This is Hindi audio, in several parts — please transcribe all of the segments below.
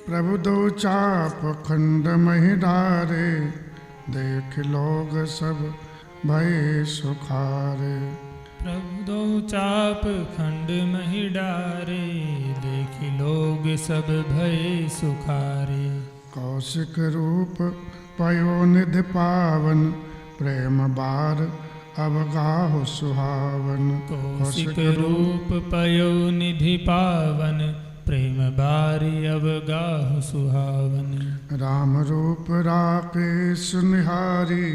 प्रभु दो चाप खंड महि डारे, देख लोग सब भय सुखारे। प्रभु दो चाप खंड महि डारे, देख लोग सब भय सुखारे। कौशिक रूप पयो निधि पावन, प्रेम बार अवगाहु सुहावन। कौशिक रूप पयो निधि पावन, प्रेम बारी अवगाहु सुहावन। राम रूप राकेश निहारी,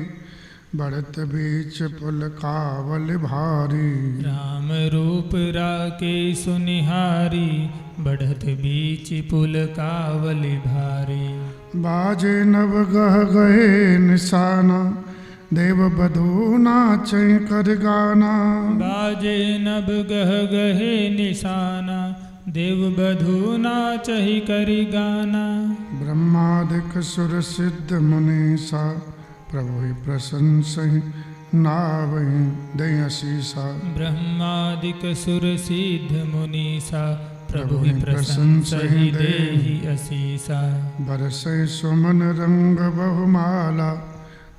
बढ़त बीच पुल कावल भारी। राम रूप राकेश निहारी, बढ़त बीच पुल कावल भारी। बाजे नव गह गए निशाना, देव बधू नाचै कर गाना। बाजे नभ गह गहे निशाना, देव बधू नाचहि करि गाना। ब्रह्मादिक सुर सिद्ध मुनीसा, प्रभु ही प्रशंसहि नावहि दय असीसा। ब्रह्मादिक सुर सिद्ध मुनीसा, प्रभु ही प्रशंसहि देहि असीसा। बरसै सुमन रंग बहुमाला,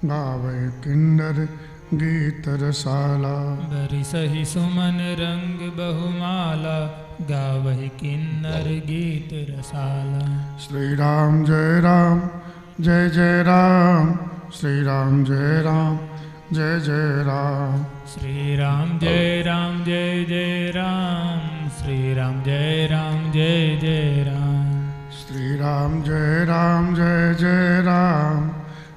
गावै किन्नर गीत रसाला। बरसहि सुमन रंग बहुमाला, गावहि किन्नर गीत रसाला। श्री राम जय राम जय जय राम, श्री राम जय राम जय जय राम। श्री राम जय राम जय जय राम, श्री राम जय राम जय जय राम। श्री राम जय राम जय जय राम,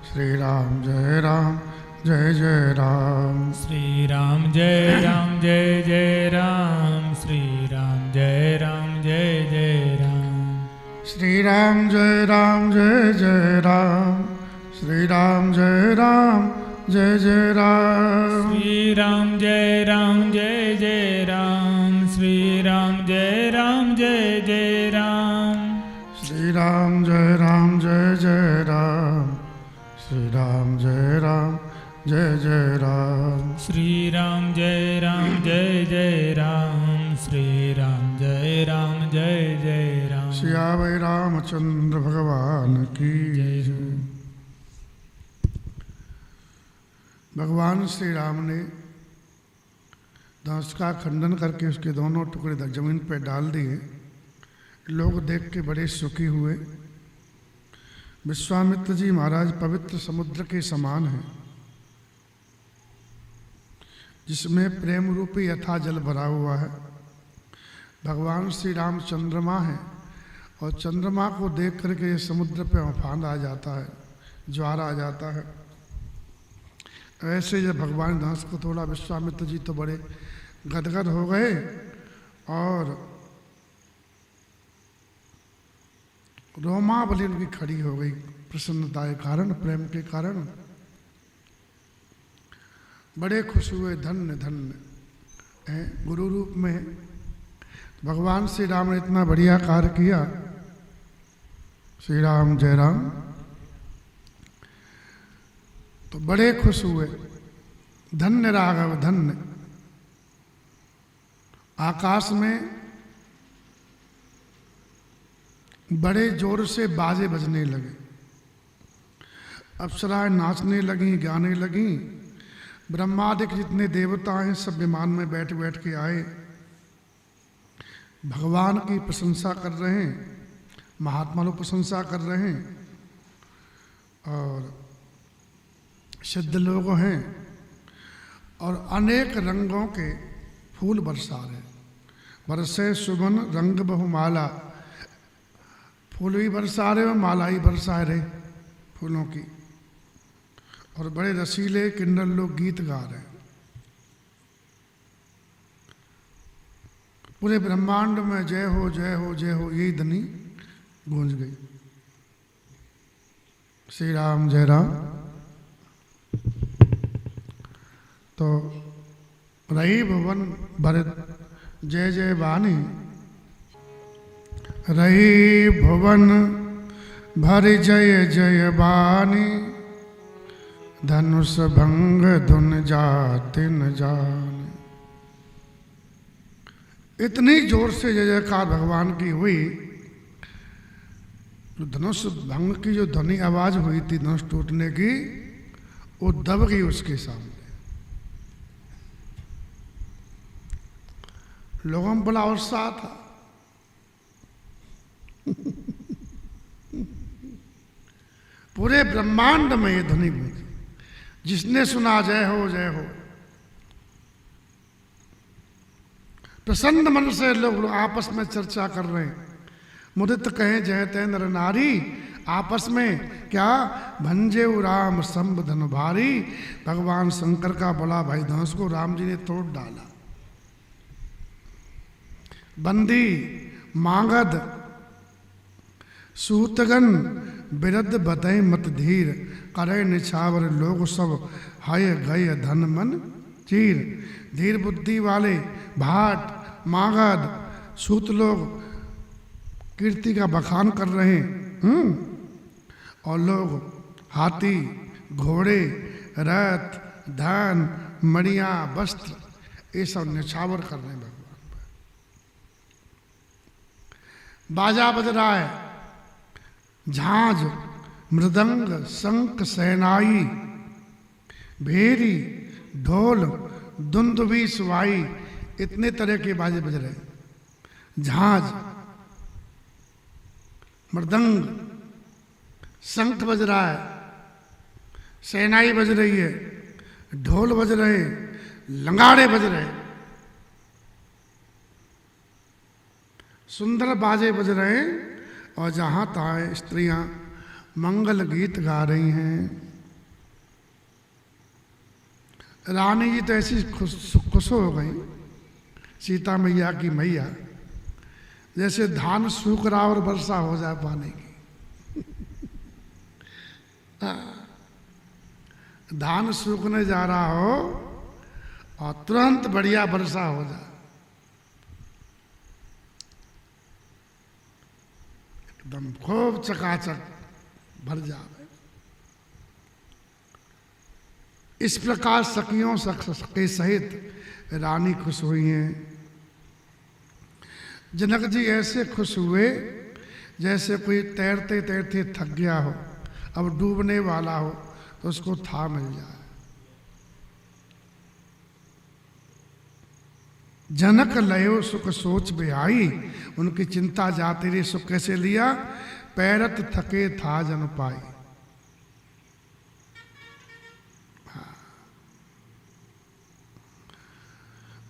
श्री राम जय राम जय जय राम। श्री राम जय राम जय जय राम, श्री राम जय राम जय जय राम। श्री राम जय राम जय जय राम, श्री राम जय राम जय जय राम। श्री राम जय राम जय जय राम, श्री राम जय राम जय जय राम। श्री राम जय राम जय जय राम, श्री राम जय राम जय जय राम। श्री राम जय राम जय जय राम, श्री राम जय राम जय जय राम। सियावै रामचंद्र भगवान की जय हो। भगवान श्री राम ने धनुष का खंडन करके उसके दोनों टुकड़े जमीन पर डाल दिए। लोग देख के बड़े सुखी हुए। विश्वामित्र जी महाराज पवित्र समुद्र के समान हैं, जिसमें प्रेम रूपी यथा जल भरा हुआ है। भगवान श्री राम चंद्रमा है, और चंद्रमा को देख करके समुद्र पे उफान आ जाता है, ज्वार आ जाता है। ऐसे जब भगवान धनुष को तोड़ा, विश्वामित्र जी तो बड़े गदगद हो गए, और रोमावली उनकी खड़ी हो गई प्रसन्नता के कारण, प्रेम के कारण। बड़े खुश हुए, धन्य धन्य हैं गुरु रूप में। भगवान श्री राम ने इतना बढ़िया कार्य किया। श्री राम जय राम, तो बड़े खुश हुए। धन्य राघव धन्य। आकाश में बड़े जोर से बाजे बजने लगे, अप्सराएं नाचने लगीं, गाने लगीं। ब्रह्मादिक जितने देवता हैं सब विमान में बैठ बैठ के आए, भगवान की प्रशंसा कर रहे हैं, महात्मा लोग प्रशंसा कर रहे हैं, और सिद्ध लोग हैं, और अनेक रंगों के फूल बरसा रहे। बरसे सुमन रंग बहुमाला, फूल भी बरसा रहे और माला ही बरसा रहे फूलों की। और बड़े रसीले किन्नर लोग गीत गा रहे हैं। पूरे ब्रह्मांड में जय हो जय हो जय हो यही ध्वनि गूंज गई। श्री राम जय राम। तो रही भुवन भरत जय जय वाणी, रही भुवन भर जय जय वाणी। धनुष भंग धुन जाति न जाने। इतनी जोर से जय जयकार भगवान की हुई जो धनुष भंग की जो ध्वनि आवाज हुई थी धनुष टूटने की, वो दब गई उसके सामने। लोगों में बड़ा उत्साह था। पूरे ब्रह्मांड में ये ध्वनि गूंजी, जिसने सुना जय हो जय हो। प्रसन्न मन से लोग आपस में चर्चा कर रहे हैं। मुदित कहें जय तय नर नारी, आपस में क्या भंजे राम संब धनु भारी। भगवान शंकर का बड़ा भाई धनुष को राम जी ने तोड़ डाला। बंदी मांगद सूतगन बिरद बतय मत धीर। करे निछावर लोग सब हय गय धन मन चीर। धीर बुद्धि वाले भाट मागध सूत लोग कीर्ति का बखान कर रहे हैं। और लोग हाथी घोड़े रथ धन मणिया वस्त्र ये सब निछावर कर रहे हैं भगवान पर। बाजा बज रहा है, झांझ मृदंग शंख सहनाई भेरी ढोल दुंदुभी सुवाई, इतने तरह के बाजे बज रहे हैं। झांझ मृदंग शंख बज रहा है, सहनाई बज रही है, ढोल बज रहे हैं, लंगाड़े बज रहे हैं, सुंदर बाजे बज रहे हैं। और जहां तहां स्त्रियां मंगल गीत गा रही हैं। रानी जी तो ऐसी खुश हो गई सीता मैया की मैया, जैसे धान सूख रहा और वर्षा हो जाए पानी की। धान सूखने जा रहा हो और तुरंत बढ़िया वर्षा हो जाए, एकदम खूब चकाचक भर जाए। इस प्रकार सखियों के सहित रानी खुश हुई हैं। जनक जी ऐसे खुश हुए जैसे कोई तैरते तैरते थक गया हो, अब डूबने वाला हो तो उसको था मिल जाए। जनक लयो सुख सोच बेहाई, उनकी चिंता जाती रही सुख कैसे लिया। पैरत थके था जन पाई।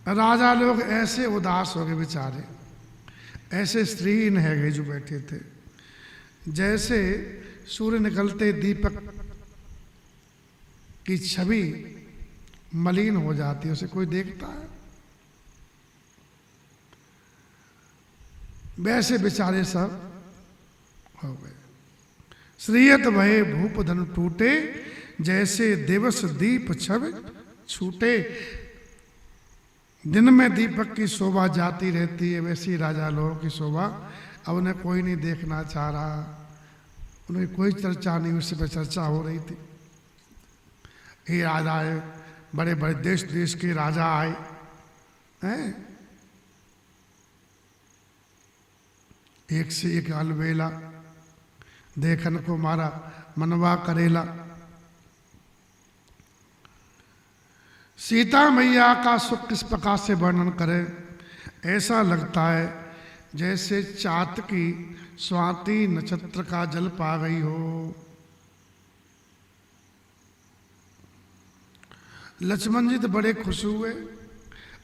राजा लोग ऐसे उदास हो गए बेचारे, ऐसे स्त्रीहीन है गए जो बैठे थे, जैसे सूर्य निकलते दीपक की छवि मलिन हो जाती है, उसे कोई देखता है, वैसे बेचारे सब हो गए। श्रीयत भये भूप धन टूटे, जैसे दिवस दीप छवि छूटे। दिन में दीपक की शोभा जाती रहती है, वैसी राजा लोगों की शोभा अब उन्हें कोई नहीं देखना चाह रहा, उन्हें कोई चर्चा नहीं, उससे पे चर्चा हो रही थी। ये राजा आए, बड़े बड़े देश देश के राजा आए हैं, एक से एक अलबेला, देखन को मारा मनवा करेला। सीता मैया का सुख किस प्रकार से वर्णन करें। ऐसा लगता है जैसे चात की स्वाति नक्षत्र का जल पा गई हो। लक्ष्मण जी तो बड़े खुश हुए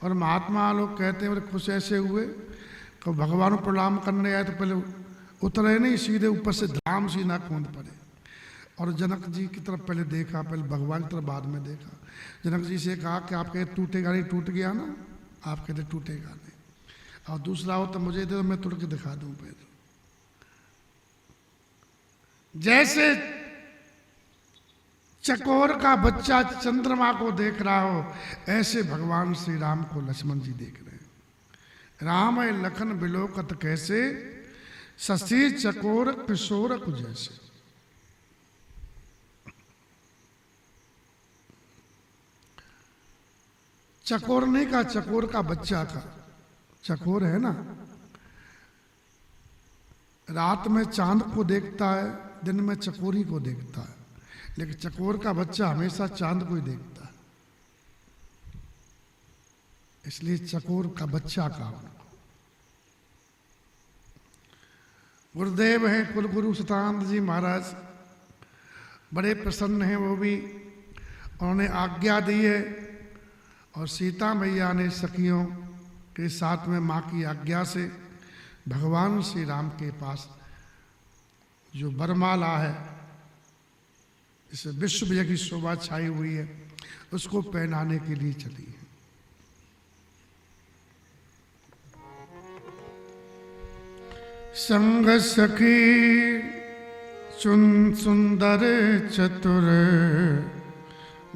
और महात्मा लोग कहते हैं बड़े खुश ऐसे हुए कि भगवान को प्रणाम करने आए तो पहले उतरे नहीं, सीधे ऊपर से धाम सी ना कूद पड़े। और जनक जी की तरफ पहले देखा, पहले भगवान की तरफ बाद में देखा। जनक जी से कहा कि आप कहते टूटेगा नहीं, टूट गया ना, आप कहते टूटेगा नहीं, और दूसरा हो तो मुझे दे दो, मैं तोड़ के दिखा दूं पहले। जैसे चकोर का बच्चा चंद्रमा को देख रहा हो, ऐसे भगवान श्री राम को लक्ष्मण जी देख रहे हैं। राम लखन बिलोकत कैसे, शशि चकोर किशोर को जैसे। चकोर नहीं का, चकोर का बच्चा का, चकोर है ना। रात में चांद को देखता है, दिन में चकोरी को देखता है, लेकिन चकोर का बच्चा हमेशा चांद को ही देखता है, इसलिए चकोर का बच्चा कहा। गुरुदेव हैं कुलगुरु सतानंद जी महाराज, बड़े प्रसन्न हैं वो भी। उन्होंने आज्ञा दी है और सीता मैया ने सखियों के साथ में माँ की आज्ञा से भगवान श्री राम के पास जो वरमाला है, इस विश्व विजय की शोभा छाई हुई है, उसको पहनाने के लिए चली है। संग सखी सुंदर चतुर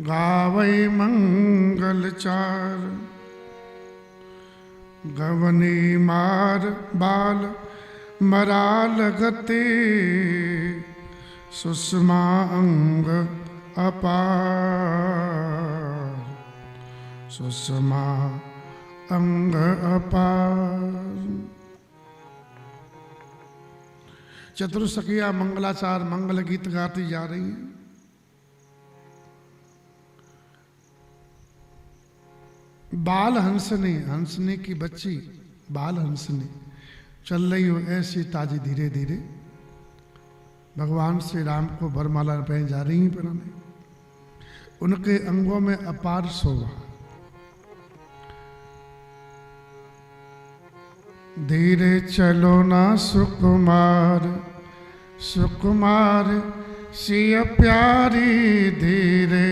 गावै मंगल चार, गवनी मार बाल मराल गते सुषमा अंग अपार, सुषमा अंग अपार। चतुर्सखिया मंगलाचार मंगल गीत गाती जा रही हैं। बाल हंसनी, हंसनी की बच्ची बाल हंसनी चल रही हो ऐसी ताजी धीरे धीरे भगवान श्री राम को वरमाला पहन जा रही हैं पहनाने। उनके अंगों में अपार शोभा। धीरे चलो ना सुकुमार, सुकुमार सिय प्यारी, धीरे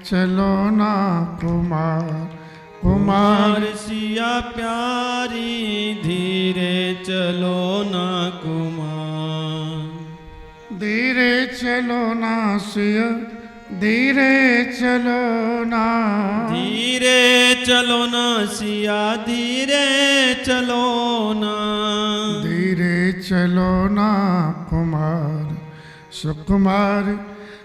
चलो ना कुमार, कुमार सिया प्यारी, धीरे चलो ना कुमार। धीरे चलो ना सिय, धीरे चलो ना, धीरे चलो ना सिया, धीरे चलो ना, धीरे चलो ना कुमार, सुकुमार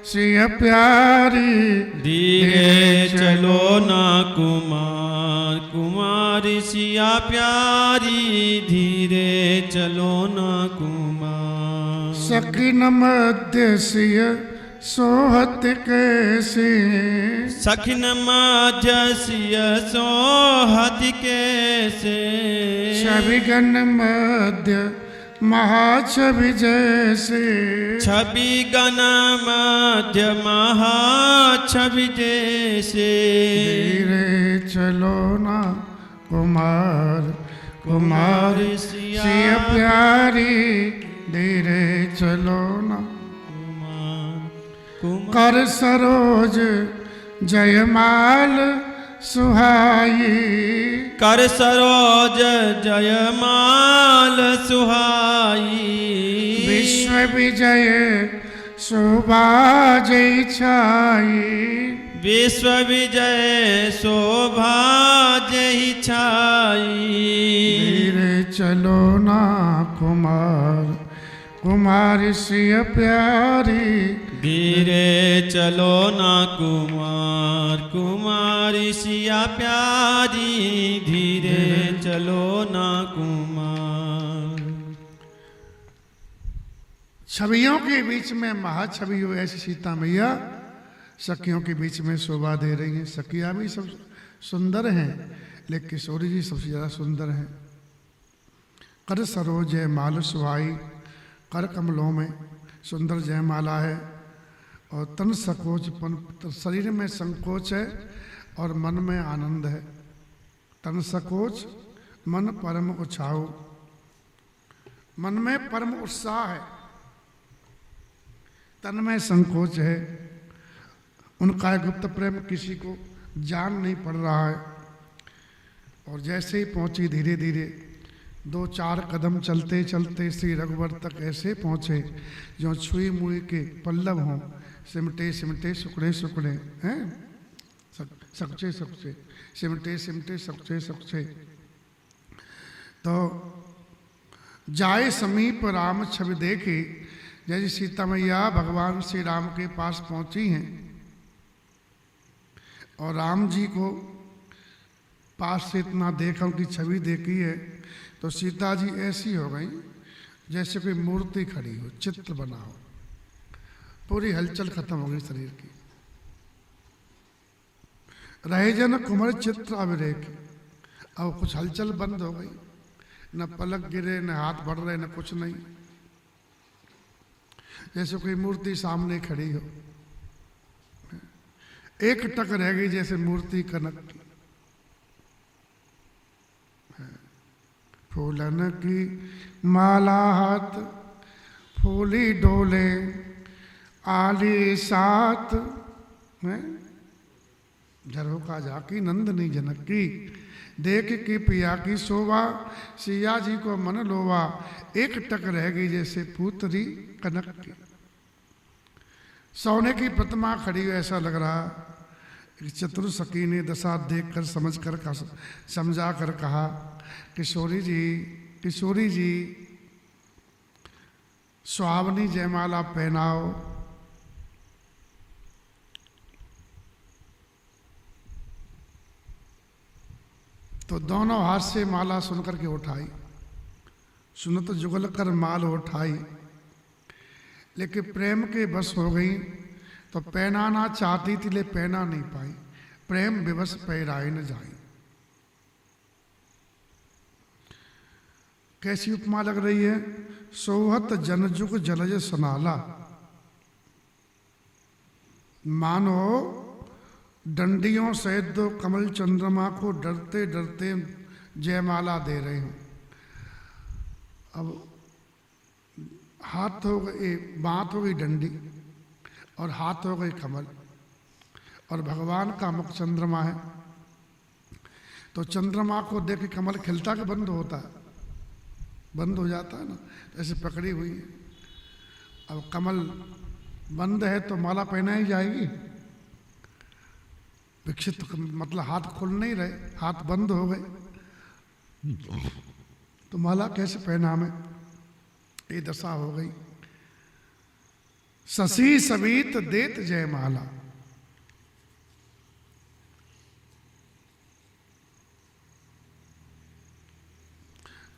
सिय प्यारी, धीरे चलो ना कुमार, कुमार सिया प्यारी, धीरे चलो ना कुमार। सकिन मध्य सिय सोहत कैसे, सखिन मध्य सिय सोहत कैसे, छवि गण मध्य महाछवि जैसे, छवि गण मध्य महाछवि जैसे। धीरे चलो ना कुमार, कुमार सिय प्यारी, धीरे चलो ना कर सरोज जयमाल सुहाई, कर सरोज जयमाल सुहाई, विश्व विजय शोभा जय छाई, विश्व विजय शोभा जय छाई। धीरे चलो ना कुमार, कुमार सिय प्यारी, धीरे चलो ना कुमार, कुमारी सिया प्यारी, धीरे चलो ना कुमार। छवियों के बीच में महाछवि हो ऐसी सीता मैया सखियों के बीच में शोभा दे रही हैं। सखियाँ भी सब सुंदर हैं, लेकिन किशोरी जी सबसे ज़्यादा सुंदर हैं। कर सरोज है माल सुहाई, कर कमलों में सुंदर जयमाला है और तन संकोचपन, शरीर में संकोच है और मन में आनंद है। तन संकोच, मन परम उत्साह, मन में परम उत्साह है, तन में संकोच है। उनका गुप्त प्रेम किसी को जान नहीं पड़ रहा है। और जैसे ही पहुंची धीरे धीरे 2-4 कदम चलते चलते श्री रघुवर तक ऐसे पहुँचे जो छुई मुई के पल्लव हों, सिमटे सिमटे सुकड़े सुकड़े हैं, सकचे सकचे, सिमटे सिमटे सकचे सकचे। तो जाए समीप राम छवि देखे, जैसे सीता मैया भगवान श्री राम के पास पहुँची हैं और राम जी को पास से इतना देखा, उनकी छवि देखी है, तो सीता जी ऐसी हो गई जैसे कोई मूर्ति खड़ी हो, चित्र बना हो, पूरी हलचल खत्म हो गई शरीर की। रहे जन कुमर चित्र अविरेक, अब कुछ हलचल बंद हो गई, न पलक गिरे, न हाथ बढ़ रहे, न कुछ नहीं। जैसे कोई मूर्ति सामने खड़ी हो, एक टक रह गई जैसे मूर्ति कनक की। फूलन की माला हाथ फूली डोले आली साथ में, झरोका झाकी नंदनी जनक की, देख के पिया की शोभा सिया जी को मन लोवा, एक टक रह गई जैसे पुत्री कनक की। सोने की प्रतिमा खड़ी हो, ऐसा लग रहा। चतुर सखी ने दशा देख कर समझा कर कहा, किशोरी जी सुहावनी जयमाला पहनाओ। तो दोनों हाथ से माला सुनकर के उठाई, सुनत जुगल कर माल उठाई, लेकिन प्रेम के बस हो गई तो पहनाना चाहती थी ले पहना नहीं पाई। प्रेम विवश पहराए न जाई। कैसी उपमा लग रही है? सोहत जनजुग जलज सनाला, मानो डंडियों सहित दो कमल चंद्रमा को डरते डरते जयमाला दे रहे हूं। अब हाथ हो गए, बात हो गई डंडी और हाथ हो गए कमल, और भगवान का मुख चंद्रमा है। तो चंद्रमा को देख के कमल खिलता कि बंद होता है? बंद हो जाता है ना, ऐसे पकड़ी हुई है। अब कमल बंद है तो माला पहनाई जाएगी? विक्षिप्त मतलब हाथ खुल नहीं रहे, हाथ बंद हो गए, तो माला कैसे पहना में? ये दशा हो गई। शशि सबीत देत जयमाला,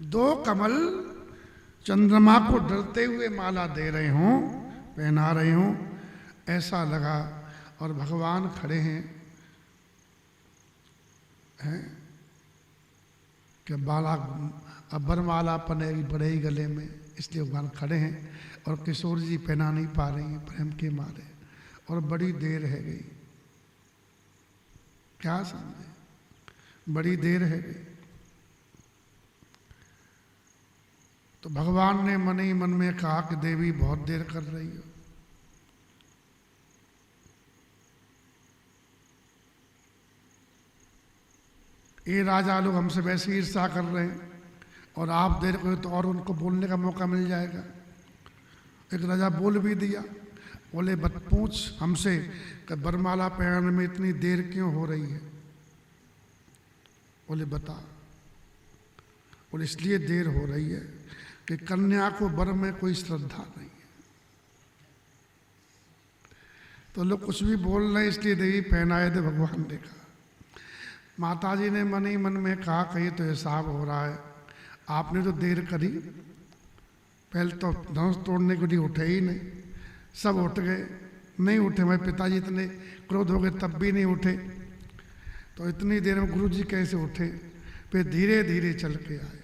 दो कमल चंद्रमा को डरते हुए माला दे रहे हों, पहना रहे हों, ऐसा लगा। और भगवान खड़े हैं कि बाला अब बरमाला पनेगी बढ़ेगी गले में, इसलिए भगवान खड़े हैं। और किशोर जी पहना नहीं पा रही हैं प्रेम के मारे, और बड़ी देर है गई। क्या समझे? बड़ी देर है गई। तो भगवान ने मन ही मन में कहा कि देवी बहुत देर कर रही हो। ये राजा लोग हमसे वैसे ईर्ष्या कर रहे हैं, और आप देर करो तो और उनको बोलने का मौका मिल जाएगा। एक राजा बोल भी दिया, बोले बत पूछ हमसे कि बरमाला पहनाने में इतनी देर क्यों हो रही है? बोले बता। बोले इसलिए देर हो रही है कि कन्या को वर में कोई श्रद्धा नहीं है। तो लोग कुछ भी बोल रहे हैं, इसलिए देवी पहनाए थे। भगवान ने कहा, माता जी ने मन ही मन में कहा कहीं तो हिसाब हो रहा है, आपने तो देर करी। पहले तो धनुष तोड़ने के लिए उठे ही नहीं, सब उठ गए। नहीं उठे, मेरे पिताजी इतने क्रोध हो गए तब भी नहीं उठे, तो इतनी देर में गुरुजी कैसे उठे? फिर धीरे धीरे चल के आए।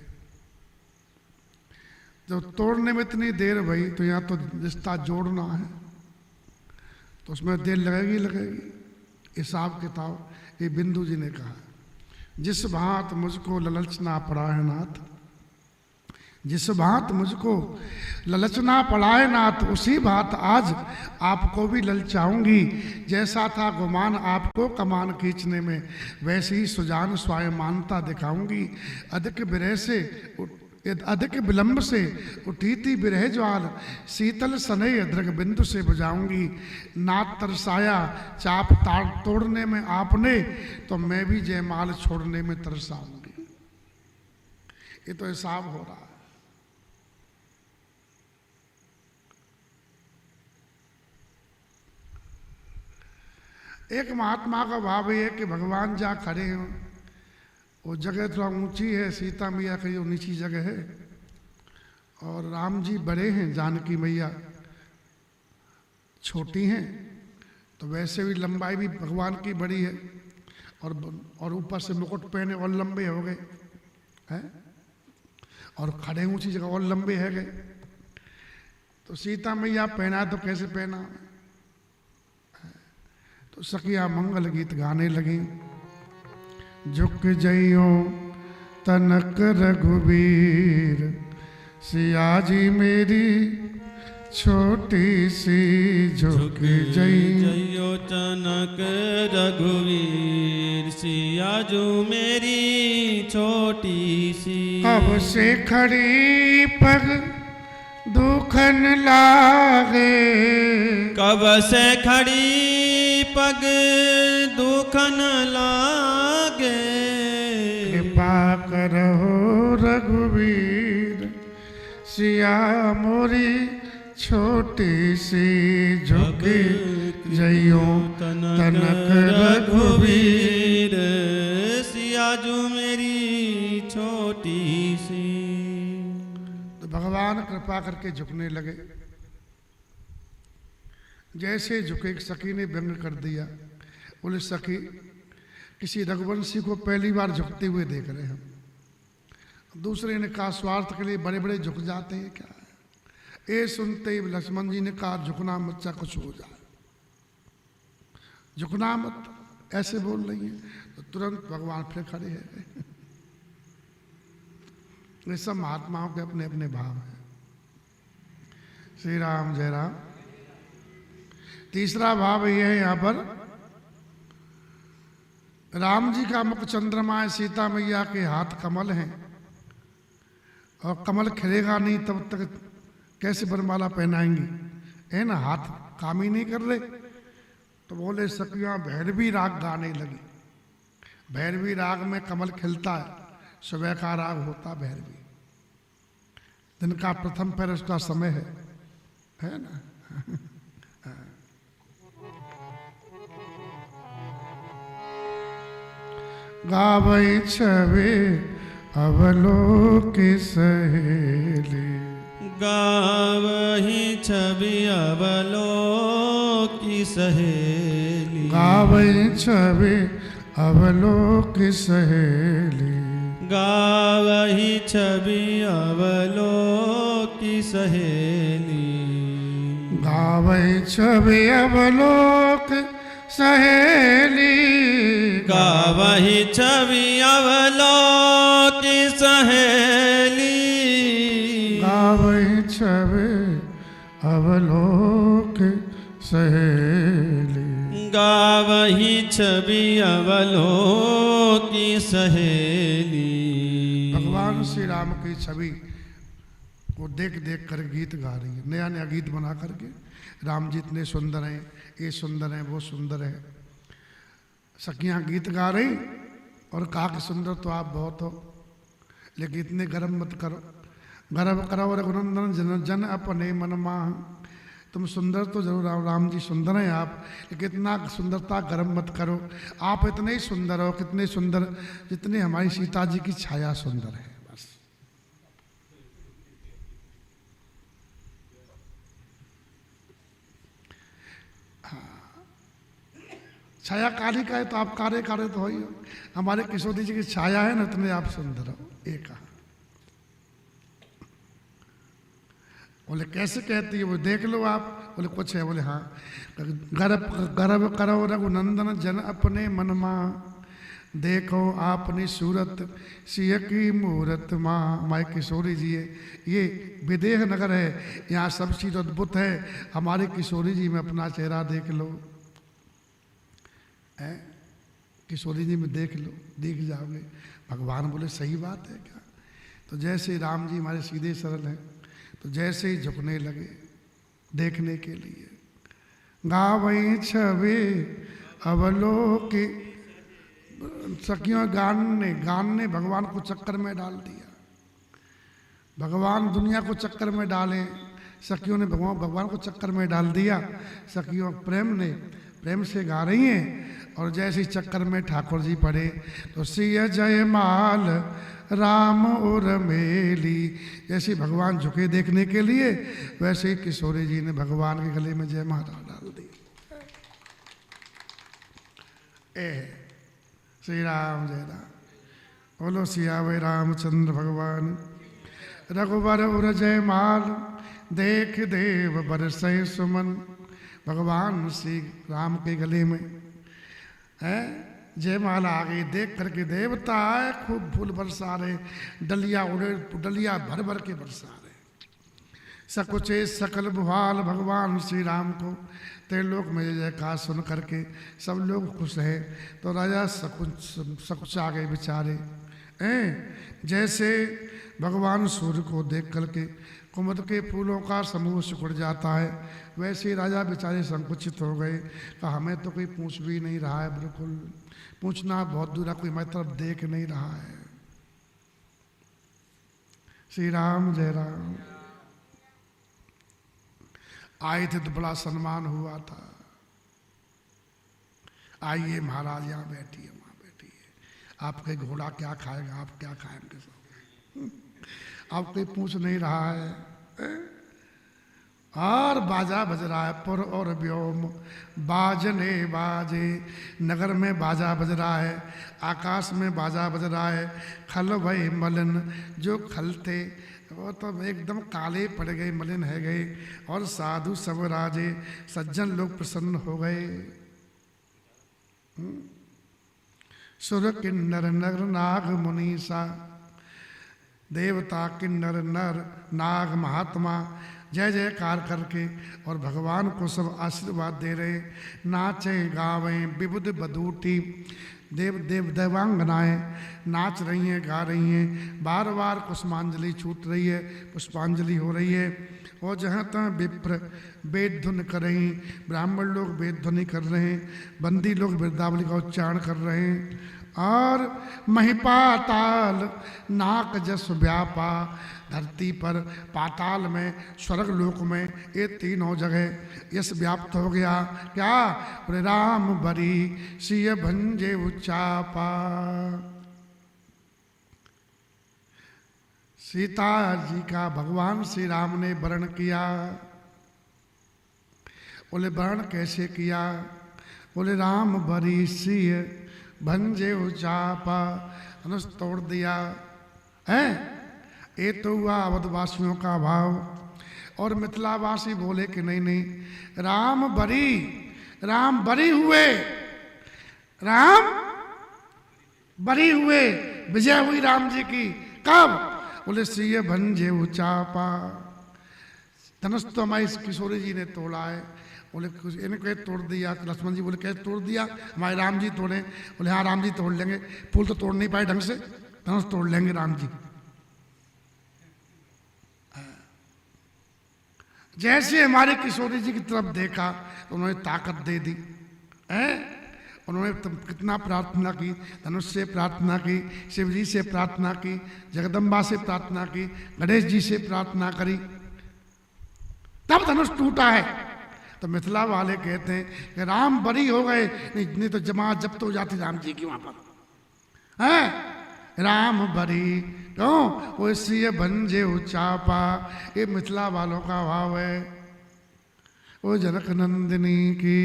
जब तोड़ने में इतनी देर भई तो यहाँ तो रिश्ता जोड़ना है, तो उसमें देर लगेगी लगेगी। हिसाब किताब ये बिंदु जी ने कहा, जिस भांत मुझको ललचना पड़ा है नाथ, जिस भांत मुझको ललचना पड़ा है नाथ, उसी भांत आज आपको भी ललचाऊंगी। जैसा था गुमान आपको कमान खींचने में, वैसे ही सुजान स्वायमानता दिखाऊंगी। अधिक विलंब से उठी थी बिरह ज्वाल, शीतल सनय दृग बिंदु से बुझाऊंगी। नाथ तरसाया चाप तोड़ने में आपने, तो मैं भी जयमाल छोड़ने में तरसाऊंगी। ये तो हिसाब हो रहा है। एक महात्मा का भाव है कि भगवान जहाँ खड़े हैं वो जगह थोड़ा ऊंची है, सीता मैया की जो नीची जगह है, और राम जी बड़े हैं, जानकी मैया छोटी हैं, तो वैसे भी लंबाई भी भगवान की बड़ी है, और ऊपर से मुकुट पहने और लंबे हो गए हैं, और खड़े ऊंची जगह और लंबे है गए। तो सीता मैया पहना तो कैसे पहना? तो सखिया मंगल गीत गाने लगी। झुक जइयो तनक रघुवीर, सिया जी मेरी छोटी सी झुक जइयो तनक रघुवीर, सिया जो मेरी छोटी सी। अब से खड़ी पग दुखन लागे, कब से खड़ी पग दुखन लागे। कृपा करो रघुवीर, सिया मोरी छोटी सी झुक जइयो तनक रघुवीर, सिया जो मेरी छोटी सी। तो भगवान कृपा करके झुकने लगे। जैसे झुके, सखी ने व्यंग कर दिया, बोले सखी किसी रघुवंशी को पहली बार झुकते हुए देख रहे हम। दूसरे ने कहा स्वार्थ के लिए बड़े बड़े झुक जाते हैं क्या? ये सुनते ही लक्ष्मण जी ने कहा झुकना मत, चाहे कुछ हो जाए, झुकना मत, ऐसे बोल रही है। तो तुरंत भगवान फिर खड़े हैं। ये सब महात्माओं के अपने अपने भाव हैं। श्री राम जय राम। तीसरा भाव यह है, यहां पर राम जी का मुख चंद्रमा है, सीता मैया के हाथ कमल हैं, और कमल खिलेगा नहीं तब तक कैसे वरमाला पहनाएंगी, है ना? हाथ काम ही नहीं कर रहे। तो बोले सखियां भैरवी राग गाने लगी। भैरवी राग में कमल खिलता है, सुबह का राग होता भैरवी, दिन का प्रथम पैर उसका समय है ना? गावई छवे अवलोक सहेली, गावही छवि अवलोक सहेली। गावई छवे अवलोक सहेली, गावही छवि अवलोक सहेली। गावई छवे अवलोक सहेली, गावही छवि अवलोक सहेली। गावई छवे अवलोक सहेली, गावही छवि अवलोक सहेली। भगवान श्री राम की छवि को देख देख कर गीत गा रही है, नया नया गीत बना करके। राम जी इतने सुंदर हैं, ये सुंदर है, वो सुंदर है। सखियां गीत गा रही और कहा कि सुंदर तो आप बहुत हो, लेकिन इतने गर्व मत करो। गर्व करो रघुनंदन जन जन अपने मन माह। तुम सुंदर तो जरूर, राम जी सुंदर हैं आप, लेकिन इतना सुंदरता गर्व मत करो। आप इतने ही सुंदर हो, कितने सुंदर जितने हमारी सीता जी की छाया सुंदर है। बस छाया काली का है तो आप कारे कारे तो हो ही हो। हमारे किशोरी जी की छाया है ना, इतने आप सुंदर हो। एक बोले कैसे कहती है? वो देख लो आप। बोले कुछ है? बोले हाँ। गर्व करो रघुनंदन जन अपने मन माँ, देखो आपनी सूरत सिय की मूरत माँ। हमारे किशोरी जी है, ये विदेह नगर है, यहाँ सब चीज़ अद्भुत है। हमारे किशोरी जी में अपना चेहरा देख लो, है किशोरी जी में देख लो, देख जाओगे। भगवान बोले सही बात है क्या? तो जैसे राम जी हमारे सीधे सरल हैं, तो जैसे ही झुकने लगे देखने के लिए। गावई छवे अवलोके, सखियों गान ने भगवान को चक्कर में डाल दिया। भगवान दुनिया को चक्कर में डाले, सखियों ने भगवान को चक्कर में डाल दिया। सखियों प्रेम से गा रही हैं। और जैसे चक्कर में ठाकुर जी पड़े तो सिय जयमाल राम और मेली, जैसे भगवान झुके देखने के लिए वैसे ही किशोरी जी ने भगवान के गले में जयमाला डाल दी। श्री राम जय राम, बोलो सियावे रामचंद्र भगवान। रघुवर उर जयमाल देख देव बरसै सुमन, भगवान श्री राम के गले में है जयमाला आ गई। देख करके देवता आए, खूब फूल बरसा रहे, डलिया उड़े, डलिया भर भर के बरसा रहे। सकुचे सकल भुहाल भगवान श्री राम को त्रिलोक में जयकार सुन करके सब लोग खुश है। तो राजा सकुच आ गए बेचारे। जैसे भगवान सूर्य को देख करके कुमुद के फूलों का समूह सिकुड़ जाता है, वैसे ही राजा बेचारे संकुचित हो गए। कहा हमें तो कोई पूछ भी नहीं रहा है, बिल्कुल पूछना बहुत दूर है, कोई हमारी तरफ देख नहीं रहा है। श्री राम जय राम। आए थे तो बड़ा सम्मान हुआ था। आइए महाराज यहाँ बैठिए, वहाँ बैठिए, आपके घोड़ा क्या खाएगा, आप क्या खाएंगे सब, अब कोई पूछ नहीं रहा है। और बाजा बज रहा है, पुर और व्योम बाजने बाजे, नगर में बाजा बज रहा है, आकाश में बाजा बज रहा है। खल भय मलिन, जो खल थे वो तो एकदम काले पड़ गए, मलिन है गए। और साधु सब राजे, सज्जन लोग प्रसन्न हो गए। सुर किन्नर नर नाग मुनीसा, देवता किन्नर नर नाग महात्मा जय जयकार करके और भगवान को सब आशीर्वाद दे रहे। नाचे गावें विबुध बदूटी, देव देव देवांगनाएं नाच रही हैं, गा रही हैं। बार बार पुष्पांजलि छूट रही है, पुष्पांजलि हो रही है। और जहाँ तहाँ विप्र वेद धुन कर रही, ब्राह्मण लोग वेद ध्वनि कर रहे हैं, बंदी लोग वृद्धावली का उच्चारण कर रहे हैं। और महिपाताल नाक जस व्यापा, धरती पर पाताल में स्वर्ग लोक में ये तीनों जगह यश व्याप्त हो गया। क्या बोले राम बरी सिय भंजे उच्चापा। सीता जी का भगवान श्री राम ने वर्ण किया। बोले वर्ण कैसे किया, बोले राम बरी सिय भंजे उचापा, धनुष तोड़ दिया है। ये तो हुआ अवधवासियों का भाव। और मिथिलावासी बोले कि नहीं नहीं, राम बरी हुए, राम बरी हुए, विजय हुई राम जी की। कब, बोले सिय भंजे उचापा। धनुष तो हमारी किशोरी जी ने तोड़ा है। बोले इन्हें कैसे तोड़ दिया, लक्ष्मण जी बोले कैसे तोड़ दिया, हमारे राम जी तोड़े। बोले हाँ राम जी तोड़ लेंगे, फूल तो तोड़ नहीं पाए ढंग से, धनुष तोड़ लेंगे राम जी। जैसे हमारे किशोरी जी की तरफ देखा तो उन्होंने ताकत दे दी है। उन्होंने कितना प्रार्थना की, धनुष से प्रार्थना की, शिव जी से प्रार्थना की, जगदम्बा से प्रार्थना की, गणेश जी से प्रार्थना करी, तब धनुष टूटा है। तो मिथिला वाले कहते हैं कि राम बरी हो गए, नहीं तो जमात जब्त हो जाती राम जी की वहां पर है। राम बरी क्यों, वो सिय भंजे उचापा, ये मिथिला वालों का भाव है। वो जनक नंदिनी की।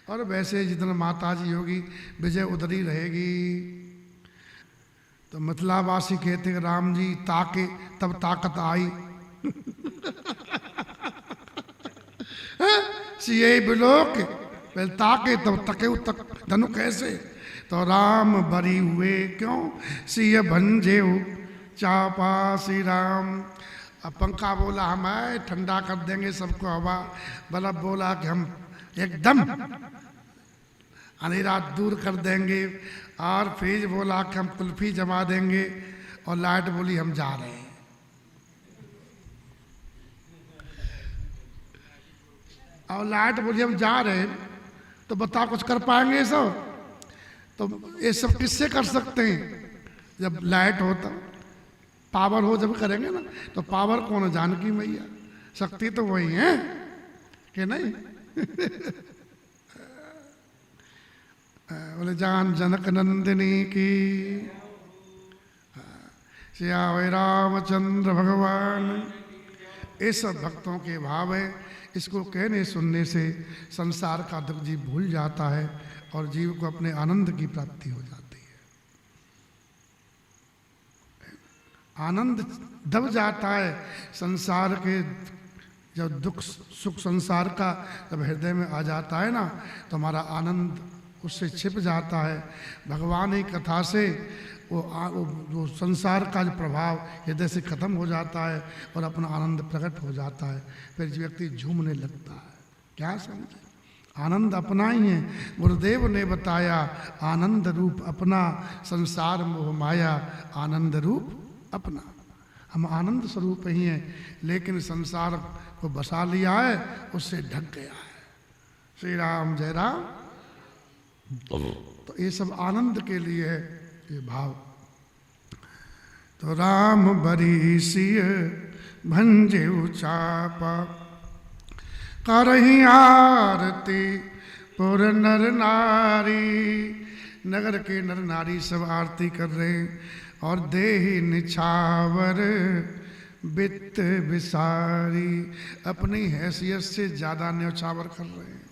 और वैसे जितना माता जी होगी विजय उधर ही रहेगी। तो मिथिलावासी कहते हैं राम जी ताके तब ताकत आई। सिए बिलोक पहले ताके तब तके तक धनु कैसे। तो राम बरी हुए क्यों, सिय भंजे चापा। श्री राम। अब पंखा बोला हम आए ठंडा कर देंगे सबको हवा, बल्ब बोला कि हम एकदम अंधेरा दूर कर देंगे, और फ्रिज बोला कि हम कुल्फी जमा देंगे, और लाइट बोली हम जा रहे हैं। और लाइट बोली हम जा रहे हैं, तो बताओ कुछ कर पाएंगे ये सब? तो ये सब किससे कर सकते हैं? जब लाइट हो तब, पावर हो जब करेंगे ना। तो पावर कौन है? जानकी मैया। शक्ति तो वही है कि नहीं? बोले जान जनक नंदिनी की, सियावर रामचंद्र भगवान। ये सब भक्तों के भाव है। इसको कहने सुनने से संसार का दुख जीव भूल जाता है और जीव को अपने आनंद की प्राप्ति हो जाती है। आनंद दब जाता है संसार के, जब दुख सुख संसार का जब हृदय में आ जाता है ना, तो हमारा आनंद उससे छिप जाता है। भगवान की कथा से वो संसार का जो प्रभाव हृदय से खत्म हो जाता है और अपना आनंद प्रकट हो जाता है। फिर व्यक्ति झूमने लगता है। क्या समझे? आनंद अपना ही है। गुरुदेव ने बताया आनंद रूप अपना, संसार मोह माया आनंद रूप अपना। हम आनंद स्वरूप ही हैं, लेकिन संसार को बसा लिया है, उससे ढक गया है। श्री राम जय राम। तो ये सब आनंद के लिए है ये भाव। तो राम बरीसिय भंजे चापा, करही आरती पुर नर नारी। नगर के नर नारी सब आरती कर रहे हैं और देहि निछावर वित्त विसारी, अपनी हैसियत से ज़्यादा न्यौछावर कर रहे हैं।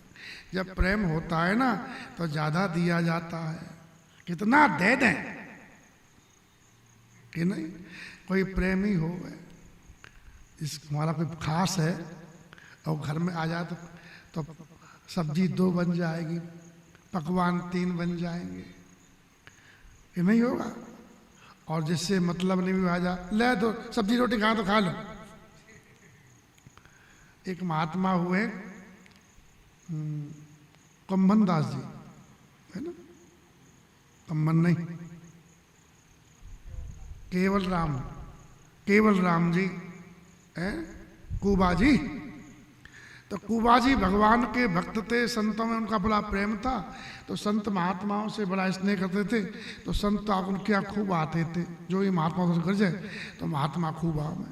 जब प्रेम होता है ना तो ज़्यादा दिया जाता है। कितना दे दें कि नहीं। कोई प्रेमी हो, इस हमारा कोई खास है और घर में आ जाए तो सब्जी 2 बन जाएगी, पकवान 3 बन जाएंगे, ये नहीं होगा। और जिससे मतलब नहीं भी आ जा, ले दो सब्जी रोटी खा तो खा लो। एक महात्मा हुए कम्बन दास जी, है ना, कम्बन नहीं, केवल राम जी है, कुबा जी। तो कुबा जी भगवान के भक्त थे, संतों में उनका बड़ा प्रेम था। तो संत महात्माओं से बड़ा स्नेह करते थे। तो संत उनके यहाँ खूब आते थे। जो ही महात्मा दर्शन कर जाए तो महात्मा खूब आ में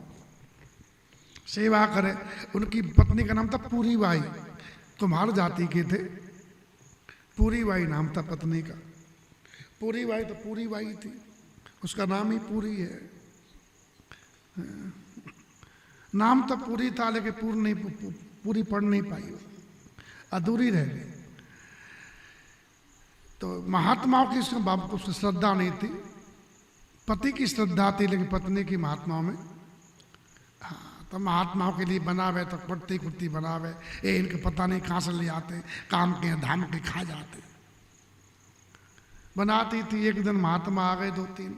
सेवा करे। उनकी पत्नी का नाम था पूरी बाई, कुम्हार जाति के थे। पूरी बाई नाम था पत्नी का। पूरी बाई तो पूरी बाई थी, उसका नाम ही पूरी है। नाम तो पूरी था लेकिन पूरी पढ़ नहीं पाई, अधूरी रह गई। तो महात्माओं की बाप को श्रद्धा नहीं थी। पति की श्रद्धा थी लेकिन पत्नी की महात्माओं में। हाँ, तो महात्माओं के लिए बनावे तो कुर्ती कुर्ती बनावे, ये इनके पता नहीं कहाँ से ले आते, काम के धाम के खा जाते। बनाती थी। एक दिन महात्मा आ गए 2-3।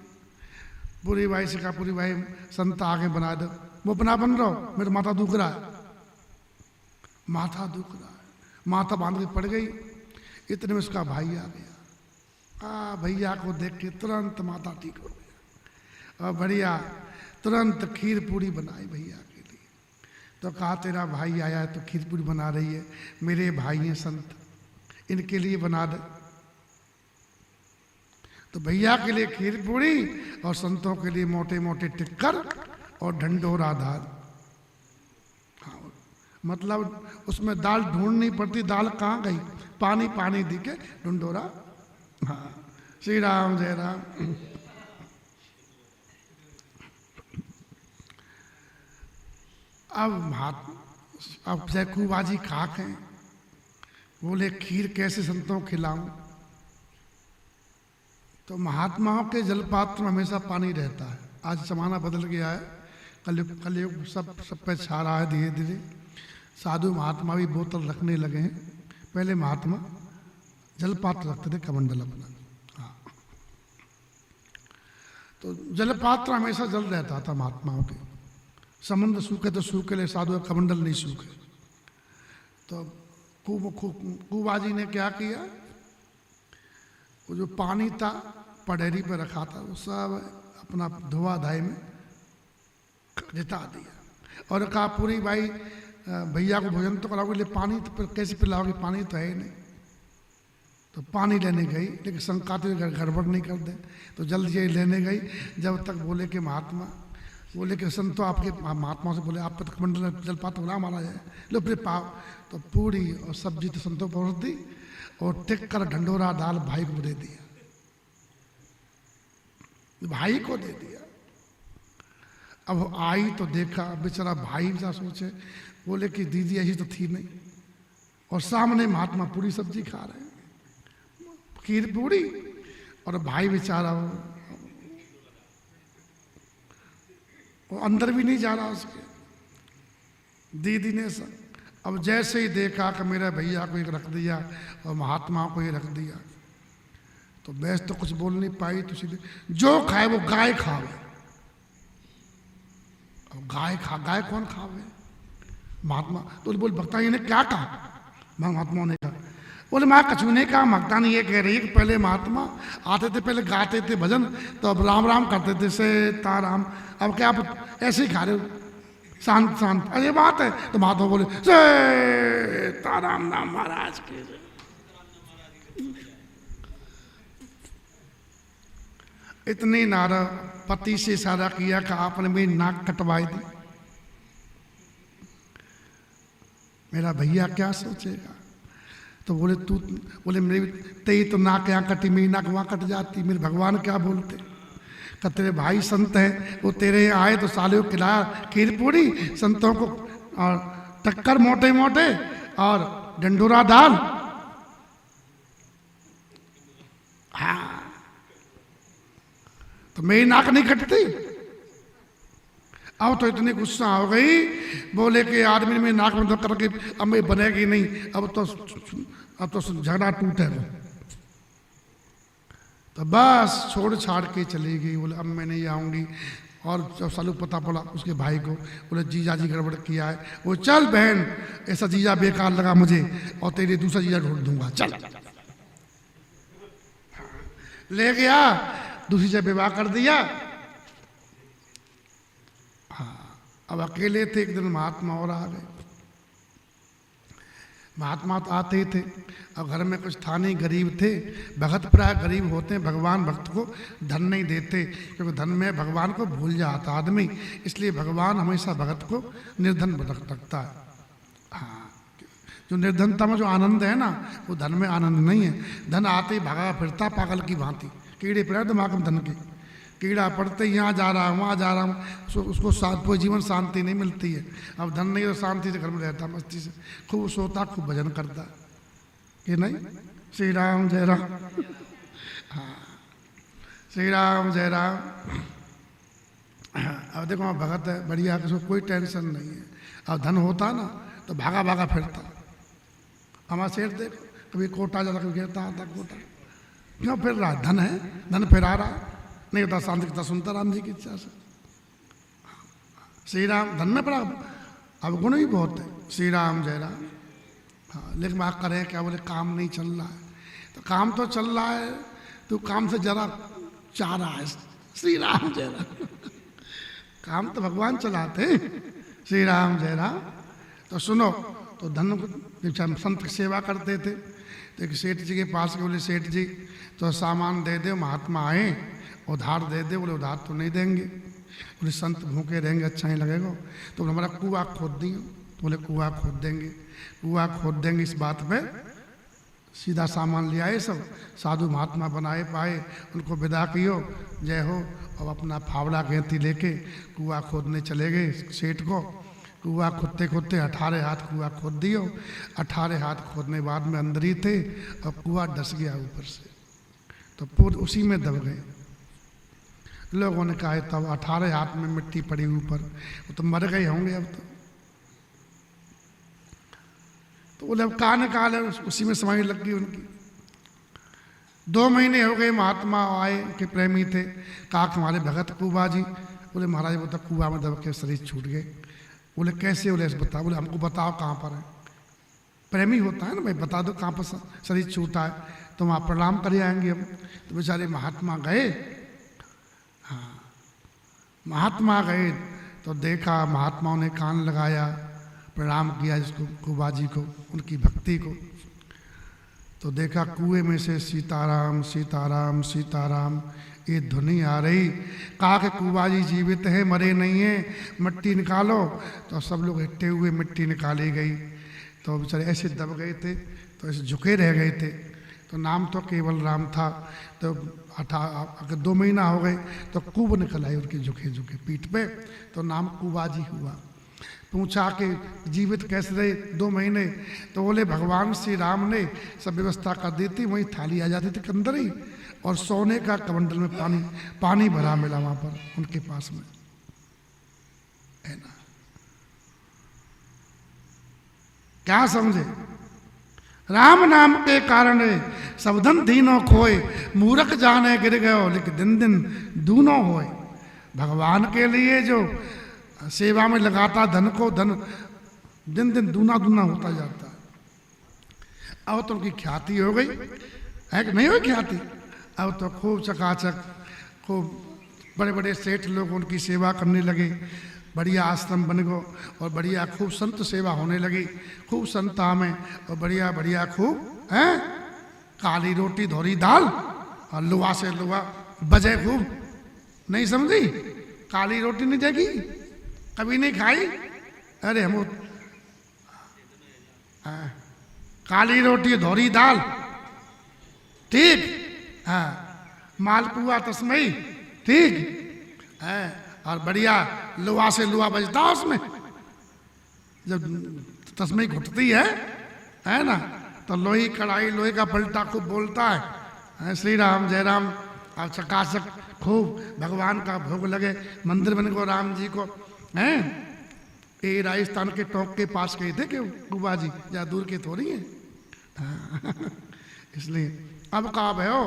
पूरी भाई से कहा, पूरी भाई संत आगे बना दो। वो बना बन रहा हो, मेरा माथा दुख रहा है, माथा दुख रहा है। माथा बांध के पड़ गई। इतने में उसका भाई आ गया। भैया को देख के तुरंत माथा ठीक हो गया और बढ़िया तुरंत खीर पूरी बनाई भैया के लिए। तो कहा तेरा भाई आया है तो खीर पूरी बना रही है, मेरे भाई हैं संत, इनके लिए बना दे। तो भैया के लिए खीर पूरी और संतों के लिए मोटे मोटे टिक्कर और ढंडोरा दाल। हाँ, मतलब उसमें दाल ढूंढनी पड़ती, दाल कहाँ गई, पानी पानी दिखे ढंडोरा। हाँ, श्री राम जय राम। अब जयकुबाजी खाक हैं, बोले खीर कैसे संतों खिलाऊं। तो महात्माओं के जलपात्र में हमेशा पानी रहता है। आज जमाना बदल गया है, कलयुग सब पे छा रहा है धीरे धीरे। साधु महात्मा भी बोतल रखने लगे हैं। पहले महात्मा जलपात्र रखते थे, कमंडल अपना। हाँ, तो जलपात्र हमेशा जल रहता था महात्माओं के। समुद्र सूखे तो सूखे, ले साधु कमंडल नहीं सूखे। तो कुबाजी ने क्या किया, वो जो पानी था पडेरी पे रखा था, वो सब अपना धोआ धाई में जिता दिया और कहा पूरी भाई भैया को भोजन तो कराओगे, ले पानी तो कैसे पिलाओगे, पानी तो है ही नहीं। तो पानी लेने गई, लेकिन शंका तो गड़बड़ नहीं कर दे, तो जल्दी लेने गई। जब तक बोले कि महात्मा बोले कि संतो आपके महात्मा से बोले आप पथकमंडल जलपात बोला हमारा है, लो फिर पाव। तो पूरी और सब्जी तो संतों पहुँच दी और टिक कर ढंडोरा दाल भाई को दे दिया, भाई को दे दिया। अब आई तो देखा बेचारा भाई जा सोचे, बोले कि दीदी ऐसी तो थी नहीं, और सामने महात्मा पूरी सब्जी खा रहे हैं, खीर पूरी, और भाई बेचारा वो अंदर भी नहीं जा रहा उसके। दीदी ने अब जैसे ही देखा कि मेरा भैया को एक रख दिया और महात्मा को ये रख दिया, तो बैस तो कुछ बोल नहीं पाई, तो सीधे जो खाए वो गाय खावे। अब गाय कौन खावे? महात्मा तो बोले भक्ता जी ने क्या कहा? महात्मा ने कहा, बोले माँ कछु ने कहा, भक्ता ने ये कह रही है कि पहले महात्मा आते थे, पहले गाते थे भजन, तो अब राम राम करते थे सीताराम, अब क्या आप ऐसे ही खा रहे हो शांत शांत? अरे बात है। तो महात्मा बोले सीताराम नाम महाराज के। इतनी नारा पति से इशारा किया कि आपने मेरी नाक कटवाई दी, मेरा भैया क्या सोचेगा? तो बोले तू, बोले मेरी तेरी तो नाक यहाँ कटी, मेरी नाक वहाँ कट जाती, मेरे भगवान क्या बोलते? कि तेरे भाई संत हैं, वो तेरे यहाँ आए तो साले को खिलाया खीर पूरी, संतों को और टक्कर मोटे मोटे और डंडोरा दाल। हाँ, तो मेरी नाक नहीं कटती। अब तो इतनी गुस्सा हो गई, बोले कि आदमी ने मेरी नाक बंद करके अब मैं बनेगी नहीं, अब तो झगड़ा टूटेगा। तो बस छोड़ छाड़ के चली गई। बोले अब मैं नहीं आऊंगी। और जब सालू पता पड़ा उसके भाई को, बोले जीजा जी गड़बड़ किया है। वो चल बहन, ऐसा जीजा बेकार लगा मुझे, और तेरे दूसरा जीजा ढूंढ दूंगा, चल। ले गया, दूसरी जगह विवाह कर दिया। अब अकेले थे। एक दिन महात्मा और आ गए। महात्मा तो आते ही थे, अब घर में कुछ था नहीं, गरीब थे। भगत प्राय गरीब होते हैं, भगवान भक्त को धन नहीं देते, क्योंकि धन में भगवान को भूल जाता आदमी, इसलिए भगवान हमेशा भगत को निर्धन रखता है। हाँ, जो निर्धनता में जो आनंद है ना, वो धन में आनंद नहीं है। धन आते ही भागा फिरता पागल की भांति, कीड़े पड़े दिमाग में धन के, कीड़ा पड़ते यहाँ जा रहा हूँ वहाँ जा रहा हूँ, उसको पूरे जीवन शांति नहीं मिलती है। अब धन नहीं तो शांति से घर में रहता, मस्ती से खूब सोता, खूब भजन करता, ये नहीं? श्री राम जय राम। हाँ, श्री राम जय राम। अब देखो वहाँ भगत है बढ़िया, किसी कोई टेंशन नहीं है। अब धन होता ना तो भागा भागा फिरता। हमारा शेर देख, कभी कोटा जाता, कभी गिरता आता कोटा, क्यों फिर रहा? धन है, धन फिरा रहा, नहीं होता शांति कितना सुनता राम जी की इच्छा से। श्री राम धन में पड़ा, अब गुण भी बहुत है। श्री राम जय राम। हाँ, लेकिन बात करें क्या? बोले काम नहीं चल रहा है। तो काम तो चल रहा है, तो काम से जरा चाह रहा है। श्री राम जय राम। काम तो भगवान चलाते। श्री राम जय राम। तो सुनो, तो धन संत की सेवा करते थे, तो एक सेठ जी के पास के बोले सेठ जी तो सामान दे दे, महात्मा आए उधार दे दे। बोले उधार तो नहीं देंगे। बोले संत भूखे रहेंगे अच्छा नहीं लगेगा। तो हमारा कुआं खोद दिए। तो बोले कुआं खोद देंगे, कुआं खोद देंगे। इस बात पे सीधा सामान ले आए, सब साधु महात्मा बनाए पाए, उनको विदा कियो, जय हो। अब अपना फावड़ा गैंती लेके कुआं खोदने चले गए सेठ को। कुआं खोदते खोदते 18 हाथ कुआं खोद दियो। 18 हाथ खोदने बाद में अंदर ही थे, और कुआं डस गया ऊपर से, तो पूरे उसी में दब गए। लोगों ने कहा तब 18 हाथ में मिट्टी पड़ी ऊपर, वो तो मर गए होंगे अब तो बोले अब कहा न कहा, उसी में समाई लग गई उनकी। 2 महीने हो गए, महात्मा आए के प्रेमी थे, कहा कि हमारे भगत कुबा जी। बोले महाराज वो तो कुआं में दब के शरीर छूट गए। बोले कैसे? बोले ऐसे बताओ। बोले हमको बताओ कहाँ पर है। प्रेमी होता है ना भाई, बता दो कहाँ पर शरीर छूटा है, तो वहाँ प्रणाम कर आएंगे हम। तो बेचारे महात्मा गए। हाँ, महात्मा गए तो देखा, महात्माओं ने कान लगाया, प्रणाम किया जिसको कुबा जी को, उनकी भक्ति को। तो देखा कुएं में से सीताराम सीताराम सीताराम ये ध्वनि आ रही, कहा कि कुबा जी जीवित है, मरे नहीं हैं, मिट्टी निकालो। तो सब लोग इकट्ठे हुए, मिट्टी निकाली गई। तो बेचारे ऐसे दब गए थे, तो ऐसे झुके रह गए थे। तो नाम तो केवल राम था। तो अगर 2 महीना हो गए तो कुब निकल आई उनके झुके झुके पीठ पे, तो नाम कुबाजी हुआ। पूछा कि जीवित कैसे रहे 2 महीने? तो बोले भगवान श्री राम ने सब व्यवस्था कर दी थी, वहीं थाली आ जाती थी अंदर ही, और सोने का कमंडल में पानी भरा मिला वहां पर उनके पास में, है ना। क्या समझे? राम नाम के कारण सब धन दीनो खोए, मूर्ख जाने गिर गयो लेकिन दिन दिन दूनो होए। भगवान के लिए जो सेवा में लगाता धन को, धन दिन दिन दूना दूना होता जाता है। अब तो उनकी ख्याति हो गई है कि नहीं हुई ख्याति? अब तो खूब चकाचक, खूब बड़े बड़े सेठ लोग उनकी सेवा करने लगे, बढ़िया आश्रम बन गो, और बढ़िया खूब संत सेवा होने लगी, खूब संता में, और बढ़िया बढ़िया खूब हैं, काली रोटी धोरी दाल और लोहा से लोहा बजे खूब। नहीं समझी? काली रोटी नहीं देगी, कभी नहीं खाई? अरे हम काली रोटी धोरी दाल, ठीक, हाँ, मालपुआ तस्मई, ठीक है, और बढ़िया लोहा से लोहा बजता उसमें, जब तस्मई घुटती है ना, तो लोही कढ़ाई, लोहे का पलटा खूब बोलता है, श्री राम जय राम, और चकाचक खूब भगवान का भोग लगे, मंदिर बन गो राम जी को, हैं। ये राजस्थान के टोंक के पास गए थे कि कुबा जी, ज्यादा दूर के थोड़ी है। इसलिए अब कहा भयो,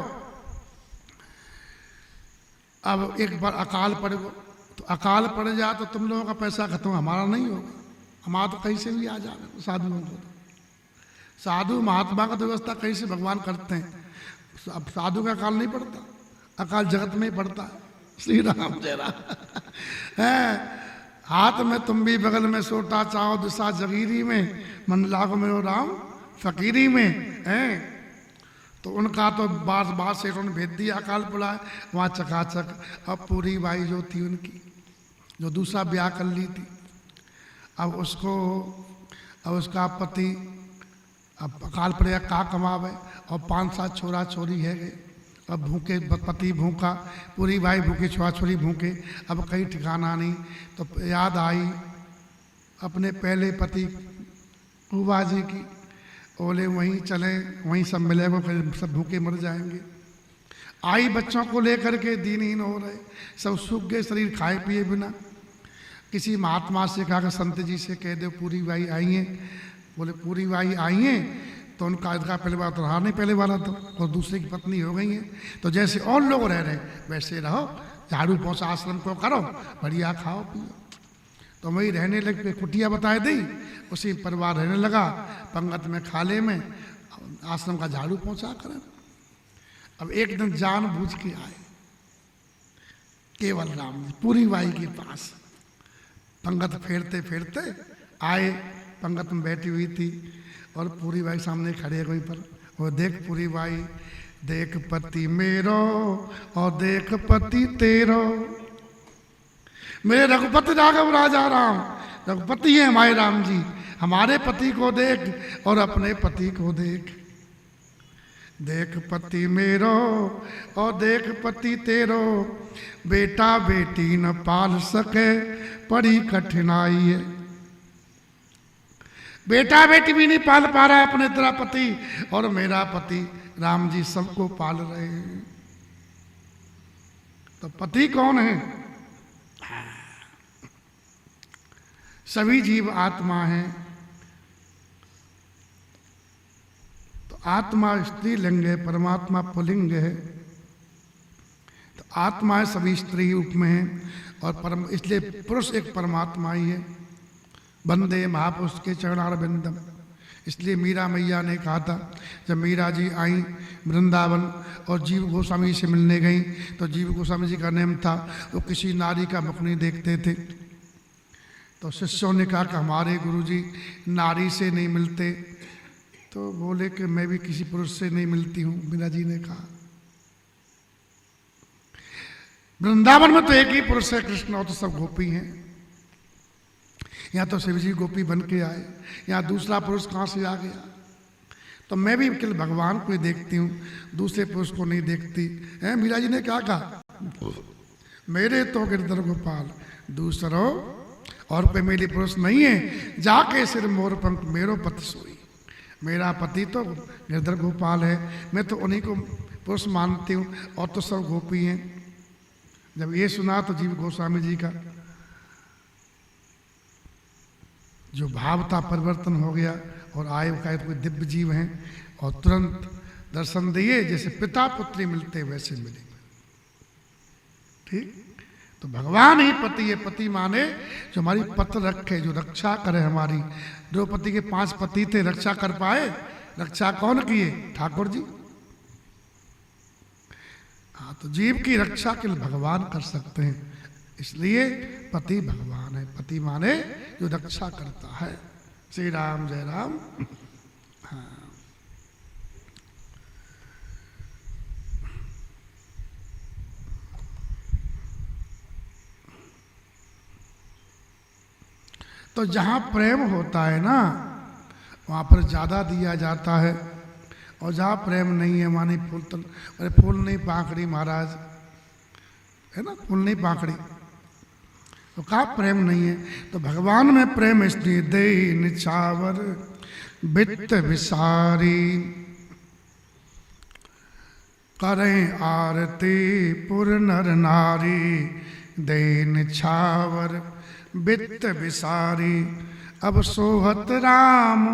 अब एक बार अकाल पड़ गो, तो अकाल पड़ जा तो तुम लोगों का पैसा खत्म, हमारा नहीं होगा। हमारा तो कहीं से भी आ जाए साधुओं को, साधु महात्मा का तो व्यवस्था कहीं से भगवान करते हैं। अब साधु का अकाल नहीं पड़ता, अकाल जगत में ही पड़ता है। श्री राम जय राम। है हाथ में तुम भी बगल में सोटा, चाहो दिशा जगीरी में, मन लागो मेरो राम फकीरी में, है। तो उनका तो बार से उन्होंने भेज दिया, अकाल पड़ा है वहाँ चकाचक। अब पूरी बाई जो थी उनकी, जो दूसरा ब्याह कर ली थी, अब उसका पति अब अकाल पड़े का कमावे, और 5-7 छोरा छोरी है गए। अब भूखे, पति भूखा, पूरी भाई भूखे, छोरा छोरी भूखे, अब कहीं ठिकाना नहीं। तो याद आई अपने पहले पति कुबा जी की, बोले वहीं चले, वहीं सब मिलेगा, सब भूखे मर जाएंगे। आई बच्चों को लेकर के दीनहीन हो रहे, सब सूख गए शरीर, खाए पिए बिना। किसी महात्मा से कहा कि संत जी से कह दो पूरी बाई आई हैं। बोले पूरी बाई आई हैं, तो उनका पहले बार तो रहा नहीं, पहले वाला तो, और दूसरे की पत्नी हो गई है। तो जैसे और लोग रह रहे वैसे रहो, झाड़ू पोछा आश्रम को करो, बढ़िया खाओ पियो। तो वही रहने लगे, कुटिया बताए दी, उसी परिवार रहने लगा, पंगत में खाले में, आश्रम का झाड़ू पोछा करें। अब एक दिन जान बूझ के आए केवल राम जी पूरी बाई के पास, पंगत फेरते फेरते आए, पंगत में बैठी हुई थी, और पूरी बाई सामने खड़े है वहीं पर। वो देख पूरी बाई, देख पति मेरो और देख पति तेरो, मेरे रघुपति राघव राजा राम, रघुपति है हमारे राम जी, हमारे पति को देख और अपने पति को देख। देख पति मेरो और देख पति तेरो, बेटा बेटी न पाल सके बड़ी कठिनाई है। बेटा बेटी भी नहीं पाल पा रहा है अपने तेरा पति, और मेरा पति राम जी सबको पाल रहे हैं। तो पति कौन है? सभी जीव आत्मा हैं। तो आत्मा स्त्रीलिंग है, परमात्मा पुल्लिंग है। तो आत्मा सभी स्त्री रूप में है, और इसलिए पुरुष एक परमात्मा ही है। वंदे महापुरुष के चरणारविंदम। इसलिए मीरा मैया ने कहा था, जब मीरा जी आई वृंदावन और जीव गोस्वामी से मिलने गई, तो जीव गोस्वामी जी का नेम था वो किसी नारी का मुख नहीं देखते थे। तो शिष्यों ने कहा कि हमारे गुरुजी नारी से नहीं मिलते। तो बोले कि मैं भी किसी पुरुष से नहीं मिलती हूँ। मीरा जी ने कहा वृंदावन में तो एक ही पुरुष है कृष्ण, और तो सब गोपी हैं। यहाँ तो शिव जी गोपी बन के आए, यहाँ दूसरा पुरुष कहाँ से आ गया? तो मैं भी केवल भगवान को ही देखती हूँ, दूसरे पुरुष को नहीं देखती है। मीरा जी ने क्या कहा? मेरे तो गिरधर गोपाल दूसरो और कोई मेरी पुरुष नहीं है, जाके सिर मोर पंख मेरो पति सोई। मेरा पति तो गिरधर गोपाल है, मैं तो उन्हीं को पुरुष मानती हूँ, और तो सब गोपी हैं। जब ये सुना तो जीव गोस्वामी जी का जो भाव था परिवर्तन हो गया, और आए का कोई दिव्य जीव हैं, और तुरंत दर्शन दिए, जैसे पिता पुत्री मिलते वैसे मिले। ठीक, तो भगवान ही पति है। पति माने जो हमारी पत रखे, जो रक्षा करे हमारी। द्रौपदी के 5 पति थे, रक्षा कर पाए? रक्षा कौन किए? ठाकुर जी। हाँ, तो जीव की रक्षा के लिए भगवान कर सकते हैं, इसलिए पति भगवान है। पति माने जो रक्षा करता है। श्री राम जय राम। हाँ, तो जहाँ प्रेम होता है ना, वहाँ पर ज़्यादा दिया जाता है, और जहाँ प्रेम नहीं है, मानी फूल तो, अरे फूल नहीं पाखड़ी महाराज, है ना, फूल नहीं पाखड़ी, तो कहाँ प्रेम नहीं है? तो भगवान में प्रेम इसलिए दे निछावर वित्त विसारी, करें आरती पुर नर नारी, दे निछावर वित्त विसारी। अब सोहत राम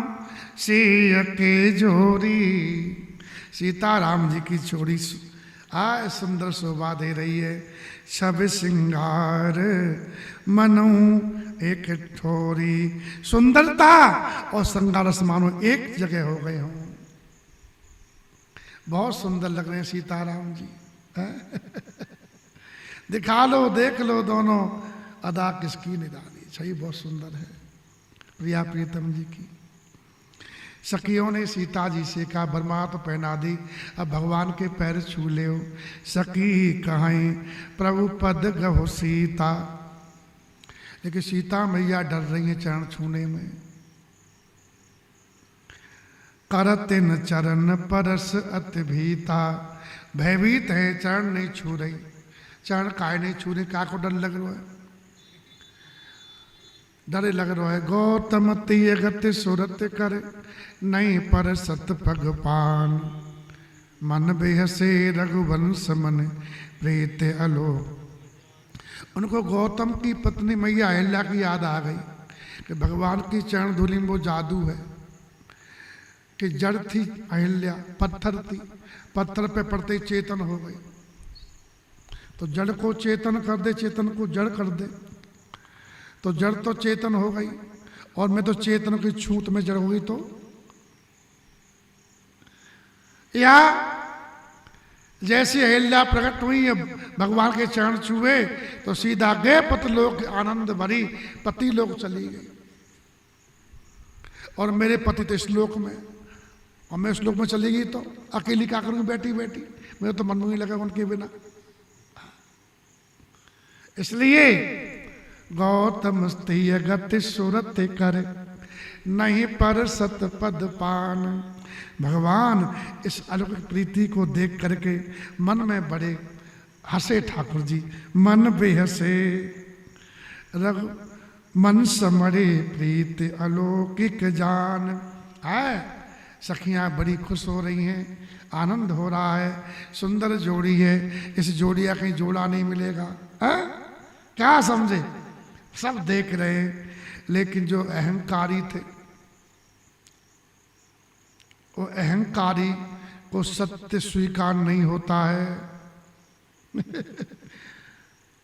सिय के जोरी, सीता राम जी की जोड़ी आय सुंदर शोभा दे रही है। सब सिंगार मनु एक ठोरी, सुंदरता और श्रृंगार मानो एक जगह हो गए हों। बहुत सुंदर लग रहे हैं सीताराम जी। दिखा लो, देख लो दोनों अदा किसकी निराली। सही, बहुत सुंदर है। प्रिया प्रीतम जी की। सखियों ने सीता जी से कहा बरमा तो पहना दी, अब भगवान के पैर छू ले। सखी कहें प्रभु पद गहो सीता, लेकिन सीता मैया डर रही है चरण छूने में। करतिन चरण परस अति भीता, भयभीत है चरण नहीं छू रही। चरण काहे नहीं छू रही? क्या को डर लग रहा है? डरे लग रहा है। गौतम तीय गति सुरत कर, नहीं पर सत भगवान। मन बेहसे रघुवंश मन प्रीत अलो। उनको गौतम की पत्नी मैया अहिल्या की याद आ गई कि भगवान की चरण धूलि में वो जादू है कि जड़ थी अहिल्या, पत्थर थी, पत्थर पे पड़ते ही चेतन हो गई। तो जड़ को चेतन कर दे, चेतन को जड़ कर दे, तो जड़ तो चेतन हो गई। और मैं तो चेतन की छूत में जड़ हुई। तो या जैसी अहिल्या प्रकट हुई है, भगवान के चरण छुए तो सीधा गए पतिलोक, आनंद भरी पति लोक चली गई। और मेरे पति तो श्लोक में, और मैं श्लोक में चली गई तो अकेली क्या करूंगी बैठी बैठी? मेरे तो मन नहीं लगा उनके बिना। इसलिए गौतम स्त्रीय गति सुरत कर, नहीं पर सत पद पान। भगवान इस अलौकिक प्रीति को देख करके मन में बड़े हंसे ठाकुर जी। मन बेहसे रघु मन समरे प्रीति अलौकिक जान। है सखियां बड़ी खुश हो रही हैं, आनंद हो रहा है। सुंदर जोड़ी है, इस जोड़िया कहीं जोड़ा नहीं मिलेगा। है क्या समझे? सब देख रहे, लेकिन जो अहंकारी थे, वो अहंकारी को सत्य स्वीकार नहीं होता है।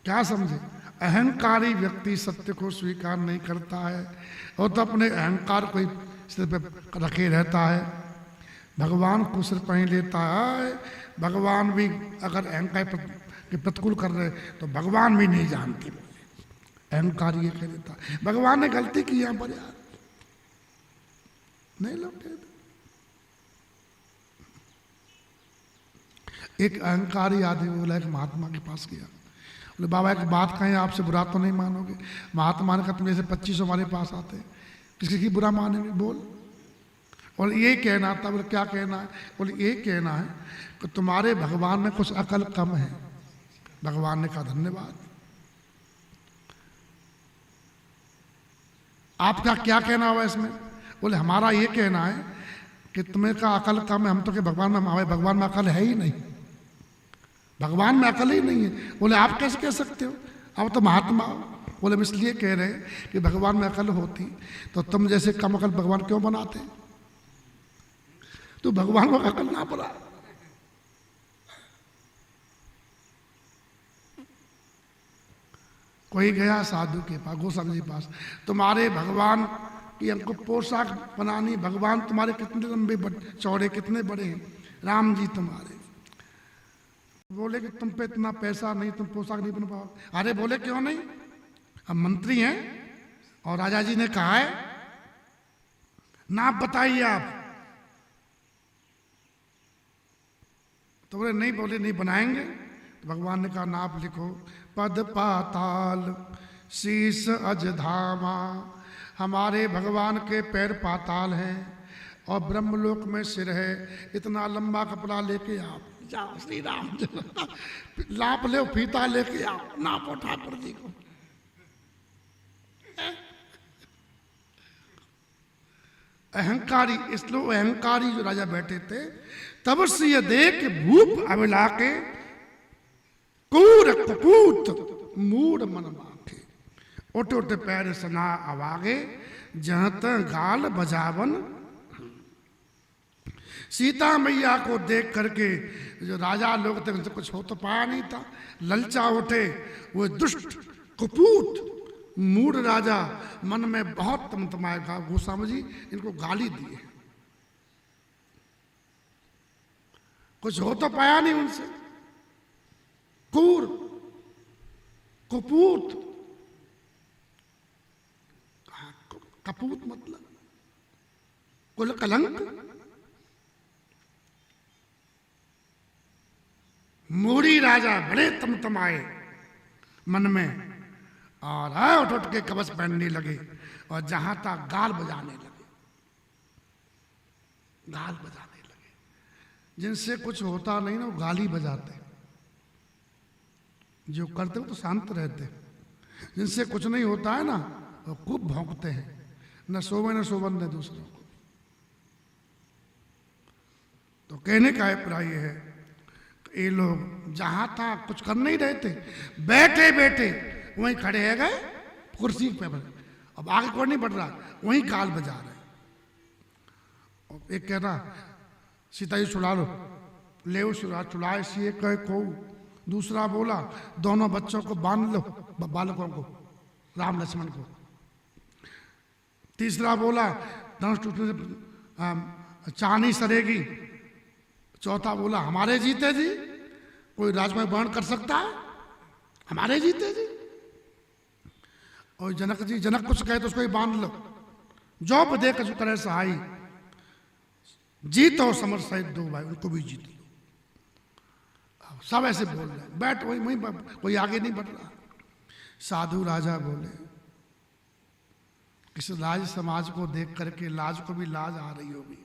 क्या समझे? अहंकारी व्यक्ति सत्य को स्वीकार नहीं करता है, वो तो अपने अहंकार को ही सिर पे रखे रहता है। भगवान को सिर पर ही लेता है। भगवान भी अगर अहंकार के प्रतिकूल कर रहे तो भगवान भी नहीं जानते। अहंकार ये कह देता भगवान ने गलती की यहां पर यार, नहीं लोग कहते। एक अहंकारी आदमी बोला एक महात्मा के पास गया, बोले बाबा एक बात कहें, आपसे बुरा तो नहीं मानोगे? महात्मा ने कहा तुम जैसे 25 हमारे पास आते हैं, किसी की बुरा मानेंगे? बोल। और ये कहना था। बोले क्या कहना है? बोले ये कहना है कि तुम्हारे भगवान में कुछ अकल कम है। भगवान ने कहा धन्यवाद। आपका क्या कहना हुआ इसमें? बोले हमारा ये कहना है कि तुम्हें का अकल कम है, हम तो के भगवान में, हमारे भगवान में अकल है ही नहीं, भगवान में अकल ही नहीं है। बोले आप कैसे कह सकते हो, आप तो महात्मा हो। बोले हम इसलिए कह रहे हैं कि भगवान में अकल होती तो तुम जैसे कम अकल भगवान क्यों बनाते? तो भगवान को अकल ना पड़ा। कोई गया साधु के पास, गोस्वामी जी के पास, तुम्हारे भगवान की हमको पोशाक बनानी, भगवान तुम्हारे कितने लंबे चौड़े, कितने बड़े हैं राम जी तुम्हारे। बोले कि तुम पे इतना पैसा नहीं, तुम पोशाक नहीं बना पाओ। अरे बोले क्यों नहीं, हम मंत्री हैं और राजा जी ने कहा है नाप बताइए आप। तो बोले नहीं, बोले नहीं बनाएंगे। तो भगवान ने कहा नाप लिखो, पद पाताल शीस अजधामा। हमारे भगवान के पैर पाताल हैं और ब्रह्मलोक में सिर है। इतना लंबा कपड़ा लेके आओ, जाओ श्री राम लाप ले, फीता लेके आओ, नापो ठाकुर जी को। अहंकारी, इसलिए अहंकारी जो राजा बैठे थे, तब से ये देख भूप अबिला के कूर कपूत मूड मन माथे। उठ उठ पैर सना अवागे, जहत गाल बजावन। सीता मैया को देख करके जो राजा लोग थे उनसे कुछ हो तो पाया नहीं था, ललचा उठे। वो दुष्ट कपूत मूड राजा मन में बहुत तमतमाएगा। गोस्वामी जी इनको गाली दिए, कुछ हो तो पाया नहीं उनसे। कूर कपूत, कपूत मतलब कुल कलंक। मूढ़ी राजा बड़े तमतमाए मन में और उठ उठ के कवच पहनने लगे और जहां तक गाल बजाने लगे, गाल बजाने लगे। जिनसे कुछ होता नहीं ना वो गाली बजाते, जो करते हो तो शांत रहते। जिनसे कुछ नहीं होता है ना वो खूब भौंकते हैं, न सोवे न सोबन ने दूसरों को। तो कहने का अभिप्राय है ये लोग जहां था कुछ कर नहीं रहे थे, बैठे बैठे वहीं खड़े है गए कुर्सी पे, अब आगे कोई नहीं बढ़ रहा, वहीं गाल बजा रहे। एक कह रहा सीता जी छुड़ा लो, ले छुड़ाए सी कहे को। दूसरा बोला दोनों बच्चों को बांध लो, बालकों को, राम लक्ष्मण को। तीसरा बोला धनुष टूटने से चांदी सरेगी। चौथा बोला हमारे जीते जी कोई राजमय वर्ण कर सकता है, हमारे जीते जी। और जनक जी, जनक कुछ कहे तो उसको ही बांध लो। जो बदे कछु करे सहाई, जीतो समर सहित दो भाई, उनको भी जीत लो। सब ऐसे बोल रहे हैं, बैठ वही वही, कोई आगे नहीं बढ़ रहा। साधु राजा बोले, इस राज समाज को देख करके लाज को भी लाज आ रही होगी।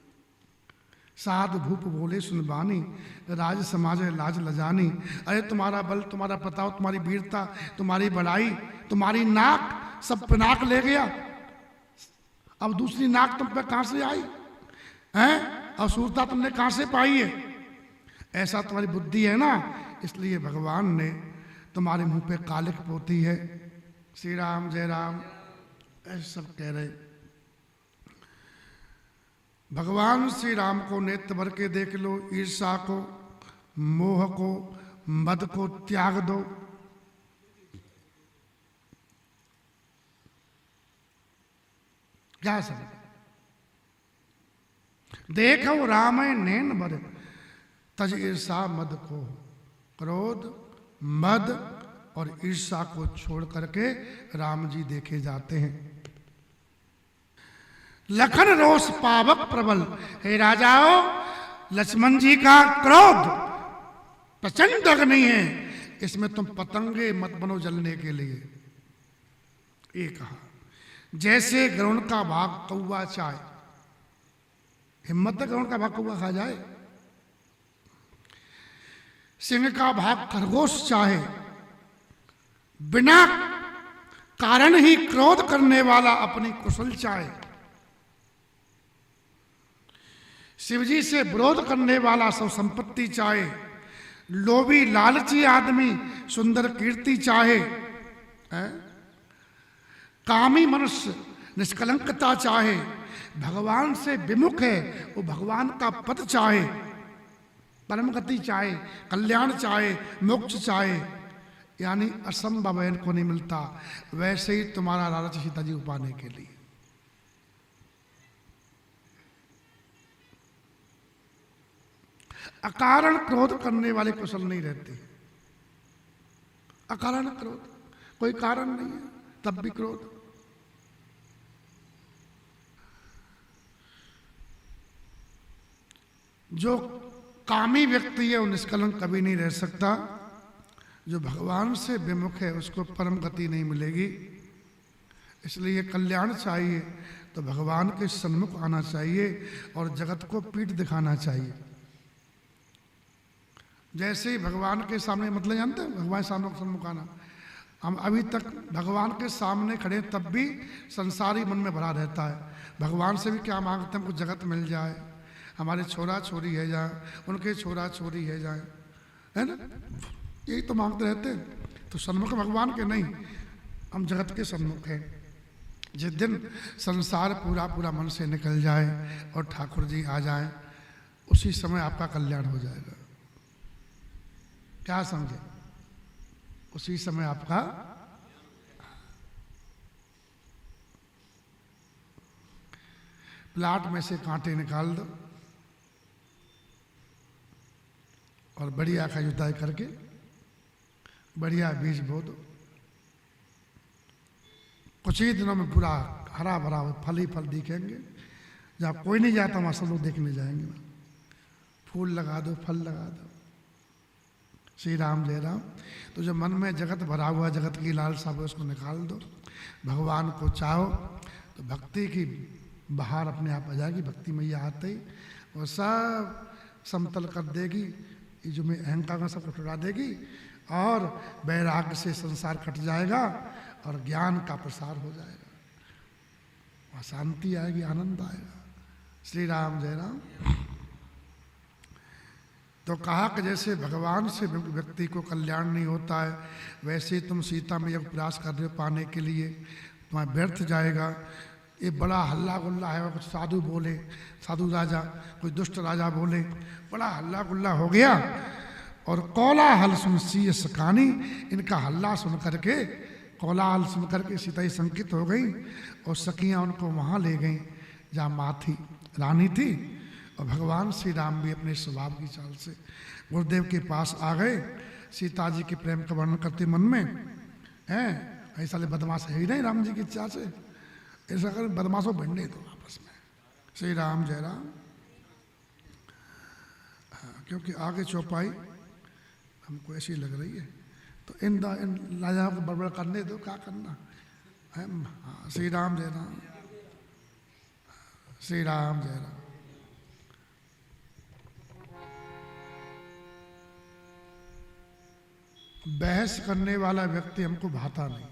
साधु भूप बोले सुन बानी, राज समाज है लाज लजानी। अरे तुम्हारा बल, तुम्हारा प्रताप, तुम्हारी वीरता, तुम्हारी बड़ाई, तुम्हारी नाक सब पे नाक ले गया। अब दूसरी नाक तुम पे कहां से आई है? और सूरता तुमने कहां से पाई है? ऐसा तुम्हारी बुद्धि है ना, इसलिए भगवान ने तुम्हारे मुंह पे कालिक पोती है। श्री राम जय राम ऐसे सब कह रहे। भगवान श्री राम को नेत्र भर के देख लो, ईर्षा को, मोह को, मद को त्याग दो। क्या समझ? देखो राम नैन बर, तज ईर्षा मद को। क्रोध, मद और ईर्षा को छोड़ करके राम जी देखे जाते हैं। लखन रोष पावक प्रबल। हे राजाओं, लक्ष्मण जी का क्रोध प्रचंड अग्नि है, इसमें तुम पतंगे मत बनो जलने के लिए। ये कहा जैसे गरुण का भाग कौवा चाहे, हिम्मत है गरुण का भाग कौवा खा जाए। सिंह का भाग खरगोश चाहे, बिना कारण ही क्रोध करने वाला अपनी कुशल चाहे। शिवजी से विरोध करने वाला सब संपत्ति चाहे। लोभी लालची आदमी सुंदर कीर्ति चाहे। कामी मनुष्य निष्कलंकता चाहे। भगवान से विमुख है वो भगवान का पद चाहे, परम गति चाहे, कल्याण चाहे, मोक्ष चाहे। यानी असंभव है, इनको नहीं मिलता। वैसे ही तुम्हारा लालच सीता जी को पाने के लिए। अकारण क्रोध करने वाले कुशल नहीं रहते। अकारण क्रोध, कोई कारण नहीं है तब भी क्रोध। जो कामी व्यक्ति है वो निष्कलंक कभी नहीं रह सकता। जो भगवान से विमुख है उसको परम गति नहीं मिलेगी। इसलिए कल्याण चाहिए तो भगवान के सन्मुख आना चाहिए और जगत को पीठ दिखाना चाहिए। जैसे ही भगवान के सामने, मतलब जानते हैं भगवान सामने सन्मुख आना। हम अभी तक भगवान के सामने खड़े तब भी संसारी मन में भरा रहता है। भगवान से भी क्या मांगते हैं, हमको जगत मिल जाए, हमारे छोरा छोरी है जाए, उनके छोरा छोरी है जाए, है ना, यही तो मांगते रहते हैं। तो सन्मुख भगवान के नहीं, हम जगत के सन्मुख हैं। जिस दिन संसार पूरा पूरा मन से निकल जाए और ठाकुर जी आ जाए, उसी समय आपका कल्याण हो जाएगा। क्या समझे? उसी समय आपका प्लाट में से कांटे निकाल दो और बढ़िया का जुताई करके बढ़िया बीज बो दो। कुछ ही दिनों में पूरा हरा भरा फल ही फल दिखेंगे। जहाँ कोई नहीं जाता वहाँ सब लोग देखने जाएंगे ना। फूल लगा दो, फल लगा दो। श्री राम जय राम। तो जो मन में जगत भरा हुआ, जगत की लालसा है, उसको निकाल दो। भगवान को चाहो तो भक्ति की बहार अपने आप आ जाएगी। भक्ति मैया आते ही वो सब समतल कर देगी। ये जो मैं अहंकार का सब उठा देगी और वैराग्य से संसार कट जाएगा और ज्ञान का प्रसार हो जाएगा। वहाँ शांति आएगी, आनंद आएगा। श्री राम जय राम। तो कहा कि जैसे भगवान से व्यक्ति को कल्याण नहीं होता है, वैसे ही तुम सीता में जब प्रयास कर रहे हो पाने के लिए, तुम्हारा व्यर्थ जाएगा। ये बड़ा हल्ला गुल्ला है, कुछ साधु बोले, साधु राजा, कोई दुष्ट राजा बोले, बड़ा हल्ला गुल्ला हो गया। और कोलाहल सुन सी सकानी, इनका हल्ला सुन करके, कोलाहल सुन करके सीता ही संकित हो गई और सखियाँ उनको वहाँ ले गईं जहाँ माँ थी, रानी थी। और भगवान श्री राम भी अपने स्वभाव की चाल से गुरुदेव के पास आ गए। सीता जी के प्रेम का वर्णन करते मन में हैं, ऐसा ले बदमाश है ही नहीं राम जी की इच्छा से, ऐसा कर बदमाशों भिड़ने दो आपस में। श्री राम जय राम। क्योंकि आगे चौपाई हमको ऐसी लग रही है, तो इन राजाओं को बड़बड़ करने दो, क्या करना है। श्री राम जय राम। श्री राम जय राम। बहस करने वाला व्यक्ति हमको भाता नहीं।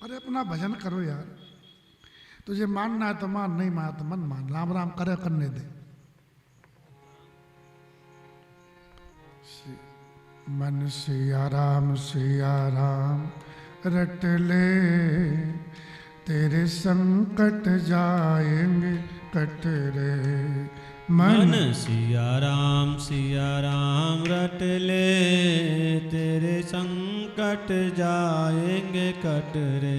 अरे अपना भजन करो यार, तुझे मानना है तो मान, नहीं माना तो मन मान, राम राम करे करने दे। मन सिया राम रट ले, तेरे संकट जाएंगे कट रे। मन सिया राम रट ले, तेरे संकट जाएंगे कट रे।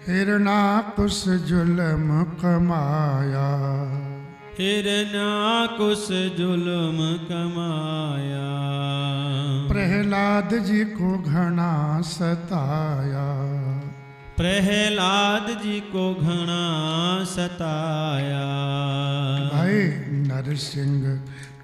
हिरणाकुश जुल्म कमाया, हिरणाकुश जुल्म कमाया। प्रहलाद जी को घना सताया, प्रहलाद जी को घना सताया। भाई नरसिंह